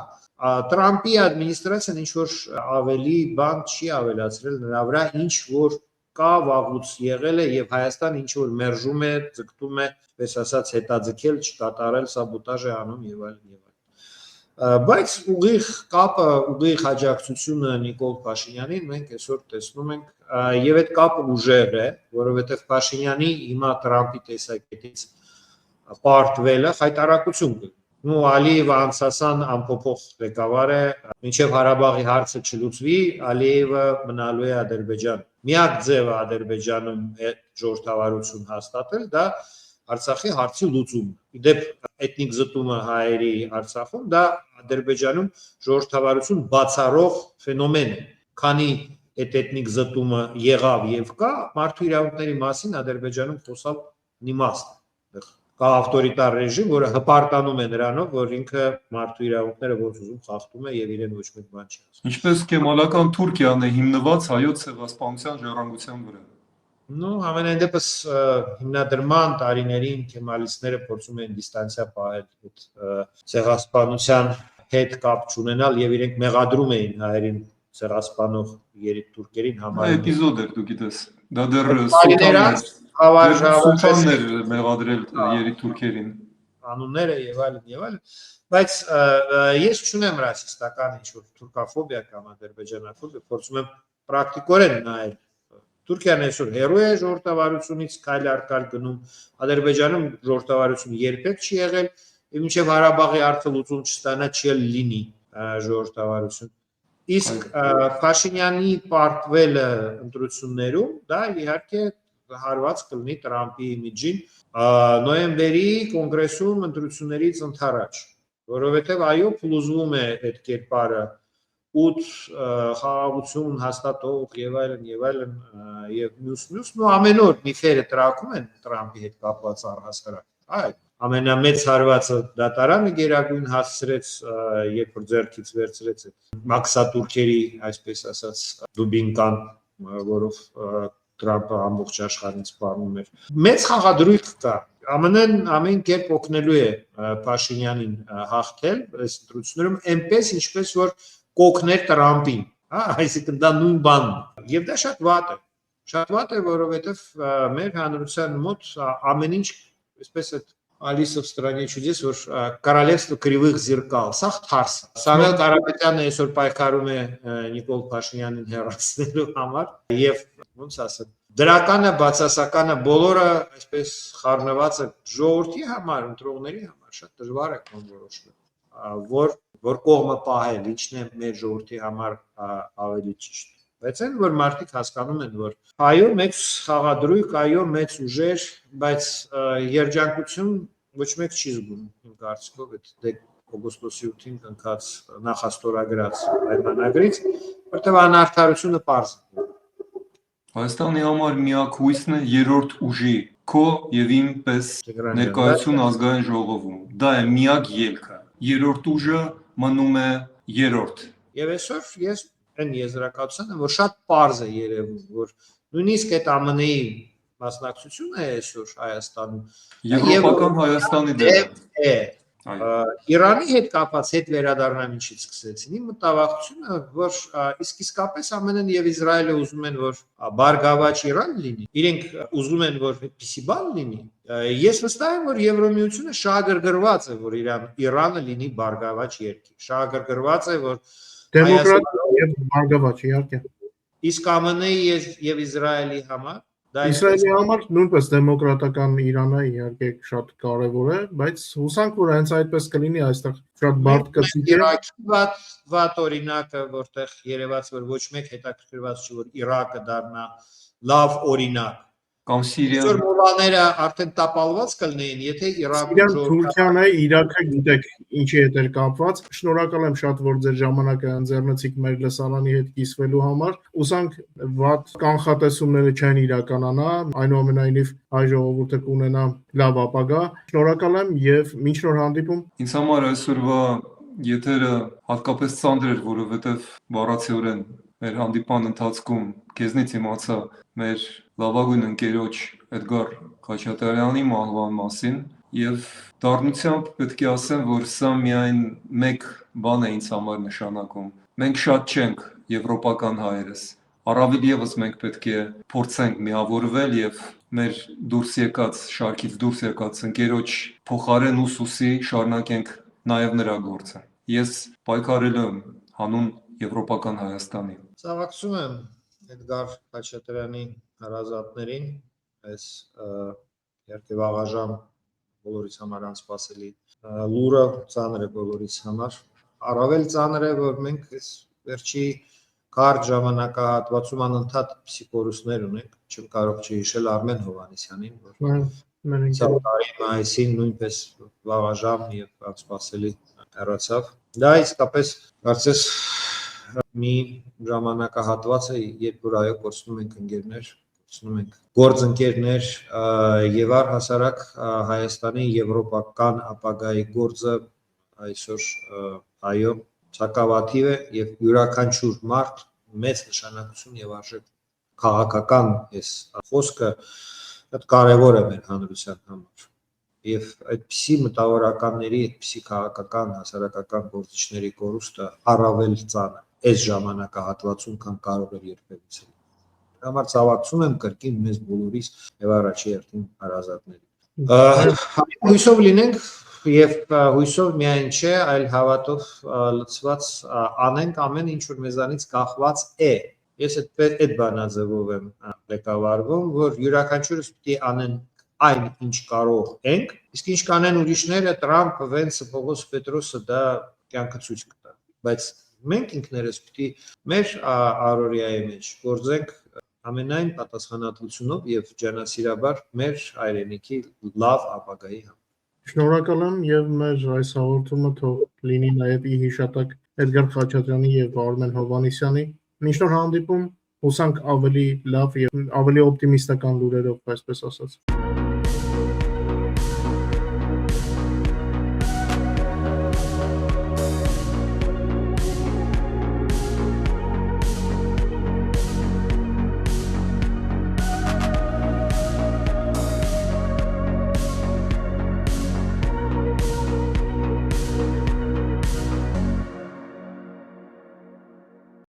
Տրամպի ադմինիստրացիան ինչ որ ավելի բան չի ավելացրել նրա վրա, ինչ որ կա վաղուց եղել է եւ Հայաստանը ինչ որ մերժում է, ձգտում է, պես ասած, հետաձգել, չկատարել, սաբոտաժ է անում եւ այլն եւ այլն։ Բայց ուղիղ կապը, ուղիղ աջակցությունը Նիկոլ Փաշինյանին մենք այսօր տեսնում ենք եւ այդ կապը ուժեղ է, որովհետեւ Փաշինյանի հիմա Տրամպի տեսակետից պարտվելը խայտարակություն կլինի։ Նու Ալիևը անցասան անփոփոխ ղեկավար է, մինչև Ղարաբաղի հարցը չլուծվի, Ալիևը մնալու է Ադրբեջան։ Միակ ձևը Ադրբեջանում ժողովրդավարություն հաստատել, դա Արցախի հարցի լուծումն է։ Իդեպ էթնիկ զտումը հայերի Արցախում դա Ադրբեջանում ժողովրդավարություն բացառող ֆենոմեն է։ Քանի այդ էթնիկ զտումը եղավ եւ կա, մարդու իրավունքների մասին Ադրբեջանում խոսալ նիմաստ է։ Կա ավտորիտար ռեժիմ, որը հպարտանում է նրանով, որ ինքը մարդու իրավունքները ոնց ուզում խախտում է եւ իրեն ոչ մեկ բան չի ասում։ Ինչպես կեմալական Թուրքիան է հիմնված հայոց ցեղասպանության ժառանգության վրա։ Ну, ամենայն դեպս հիմնադրման տարիներին կեմալիստները փորձում են դիստանցիա պահել այդ ցեղասպանության հետ կապ չունենալ եւ իրենք մեղադրում էին հայերին ցեղասպանող երիտուրքերին համար։ Էպիզոդ էր, դու գիտես։ Դա դեռ Սուլթաններ մեղադրել երիտուրքերին։ Անունները եւ այլն, բայց ես չունեմ ռասիստական ինչ-որ թուրքաֆոբիա կամ ադրբեջանաֆոբիա, փորձում եմ պրակտիկորեն նայել։ Թուրքիան այսօր հերոյ է ժողովրդավարությունից քայլ առ քայլ գնում, Ադրբեջանում ժողովրդավարություն երբեք չի եղել, եւ մինչեւ Ղարաբաղի հարցը լուծում չստանա, չի լինի ժողովրդավարություն։ Իսկ Փաշինյանի պարտվելը ընտրություններում դա իհարկե հարված կլինի Տրամպի իմիջին նոյեմբերի կոնգրեսում ընտրություններից ընդառաջ, որովհետև այո փլուզվում է այդ կերպարը 8 խաղաղություն հաստատող եւ այլն եւ մյուս ու ամեն օր միֆերը տրակում են Տրամպի հետ կապված առհասարակ։ Այո, ամենամեծ հարվածը դատարանը գերագույն հասցրեց, երբ որ ձեռքից վերցրեց մաքսատուրքերի, այսպես ասած, դուբինկան, որով Տրամպը ամբողջ աշխարհին սպառնում էր։ Մեծ խաղադրույք կա։ ԱՄՆ-ն ամեն կերպ օգնելու է Փաշինյանին հաղթել այս ընտրություններում, այնպես ինչպես որ կօգներ Տրամպին, այսինքն դա նույն բանն է։ Եվ դա շատ վատ է։ Շատ վատ է, որովհետև մեր հանրության մոտ ամեն ինչ, այսպես է Алиса в стране чудес, որ королевство кривых зеркал, սա թարս։ Սամվել Կարապետյանը այսօր պայքարում է Նիկոլ Փաշինյանին հեռացնելու համար եւ ոնց ասեմ, դրականը, բացասականը բոլորը այսպես խառնված է ժողովրդի համար, ընտրողների համար շատ դժվար է որոշել, որ կողմը պահել, ինչն է մեր ժողովրդի համար ավելի ճիշտ։ Բայց այն որ մարդիկ հասկանում են, որ այո, մեծ խաղադրույք, այո, մեծ ուժեր, բայց երջանկություն ոչ մեկ չի զգում, իմ կարծիքով, այդ օգոստոսի 8-ին կնքած նախաստորագրած պայմանագրից, որտեղ անարդարությունը պարզ է։ Հայաստանի համար միակ հույսն է երրորդ ուժի քո եւ իմ պես ներկայություն ազգային ժողովում։ Դա է միակ ելքը։ Երրորդ ուժը մնում է երրորդ։ Եվ այսօր ես այն եզրակացության եմ, որ շատ պարզ է երևում, որ նույնիսկ այդ ԱՄՆ-ի մասնակցությունը է այսօր Հայաստանում Եվրոպական Հայաստանի դեմ է Իրանի հետ կապված հետ վերադառնամ ինչից սկսեցին։ Իմ մտավախությունը, որ իսկապես ԱՄՆ-ն եւ Իսրայելը ուզում են, որ բարգավաճ Իրան լինի, իրենք ուզում են, որ այդպիսի բան լինի։ Ես վստահ եմ, որ Եվրոմիությունը շահագրգռված է, որ Իրանը լինի բարգավաճ երկիր։ Շահագրգռված է, որ դեմոկրատ եւ բարգավաճ, իհարկե։ Իսկ ԱՄՆ-ի եւ Իսրայելի համար Իսրայելի համար նույնպես դեմոկրատական Իրանը իհարկե շատ կարևոր է, բայց հուսանք որ հենց այդպես կլինի, այստեղ շատ բարդ կսիկե։ Իրաքի վատ օրինակը, որտեղ երևաց, որ ոչ մեկ հետաքրքրված չի, որ Իրաքը դառնա լավ օրինակ։ կամ Սիրիան։ Այսօր մովաները արդեն տապալված կլինեին, եթե Իրաքը Թուրքիանը, Իրաքը գիտեք ինչի հետ էր կապված։ Շնորհակալ եմ շատ, որ ձեր ժամանակը ընձեռնեցիք մեր լսարանի հետ կիսվելու համար։ Ուսանք վատ կանխատեսումները չեն իրականանա, այնուամենայնիվ հայ ժողովուրդը կունենա լավ ապագա։ Շնորհակալ եմ եւ մինչ նոր հանդիպում։ Ինձ համար այսօրվա եթերը հատկապես ծանր էր, որովհետև բառացիորեն մեր հանդիպան ընթացքում քեզնից իմացա մեր լավագույն ընկերոջ Էդգար Խաչատրյանի մահվան մասին եւ դառնությամբ պետք է ասեմ, որ սա միայն մեկ բան է ինձ համար նշանակում։ Մենք շատ չենք եվրոպական հայերս։ Առավել եւս մենք պետք է փորձենք միավորվել եւ մեր դուրս եկած շարքից դուրս եկած ընկերոջ փոխարեն ուսուսի շարունակենք նաեւ նրա գործը։ Ես պայքարելու եմ հանուն եվրոպական Հայաստանի։ Ցավակցում եմ Էդգար Խաչատրյանի հարազատներին, այս իհարկե վաղաժամ բոլորիս համար անսպասելի լուրը ծանր է բոլորիս համար։ Առավել ծանր է, որ մենք այս վերջի կարճ ժամանակահատվածում անընդհատ պսիխորուսներ ունենք, չեմ կարող չհիշել Արմեն Հովհաննիսյանին, որ սարդարի մայիսին նույնպես վաղաժամ եւ անսպասելի հեռացավ։ Դա իսկապես կարծես մի ժամանակահատված է, երբ որ այո կորցնում ենք ընկերներ, կորցնում ենք գործընկերներ եւ առհասարակ Հայաստանի եվրոպական ապագայի գործը այսօր այո ցակավաթիվ է եւ յուրաքանչյուր մարդ մեծ նշանակություն եւ արժեք քաղաքական այս խոսքը շատ կարեւոր է մեր հանրության համար եւ այդպիսի մտավորականների, այդպիսի քաղաքական հասարակական գործիչների կորուստը առավել ծանր այս ժամանակահատվածում քան կարող էր երբևիցե։ Համար ցավակցում եմ կրկին մեզ բոլորիս եւ առաջի հերթին հարազատներին։ Հույսով լինենք եւ հույսով միայն չէ, այլ հավատով լցված անենք ամեն ինչ որ մեզանից կախված է։ Ես այդ բանաձևով եմ ղեկավարվում, որ յուրաքանչյուրս պիտի անեն այն ինչ կարող ենք, իսկ ինչ կանեն ուրիշները, Տրամփը, Վենսը, Պողոս Պետրոսը դա կյանքը ցույց կտա։ Բայց մենք ինքներս պիտի մեր առօրյայի մեջ գործենք ամենայն պատասխանատվությունով եւ ջանասիրաբար մեր հայրենիքի լավ ապագայի համար։ Շնորհակալ եմ եւ մեր այս հաղորդումը թող լինի նաեւ ի հիշատակ Էդգար Խաչատրյանի եւ Արմեն Հովհաննիսյանի։ Մինչ նոր հանդիպում, հուսանք ավելի լավ եւ ավելի օպտիմիստական լուրերով, այսպես ասած։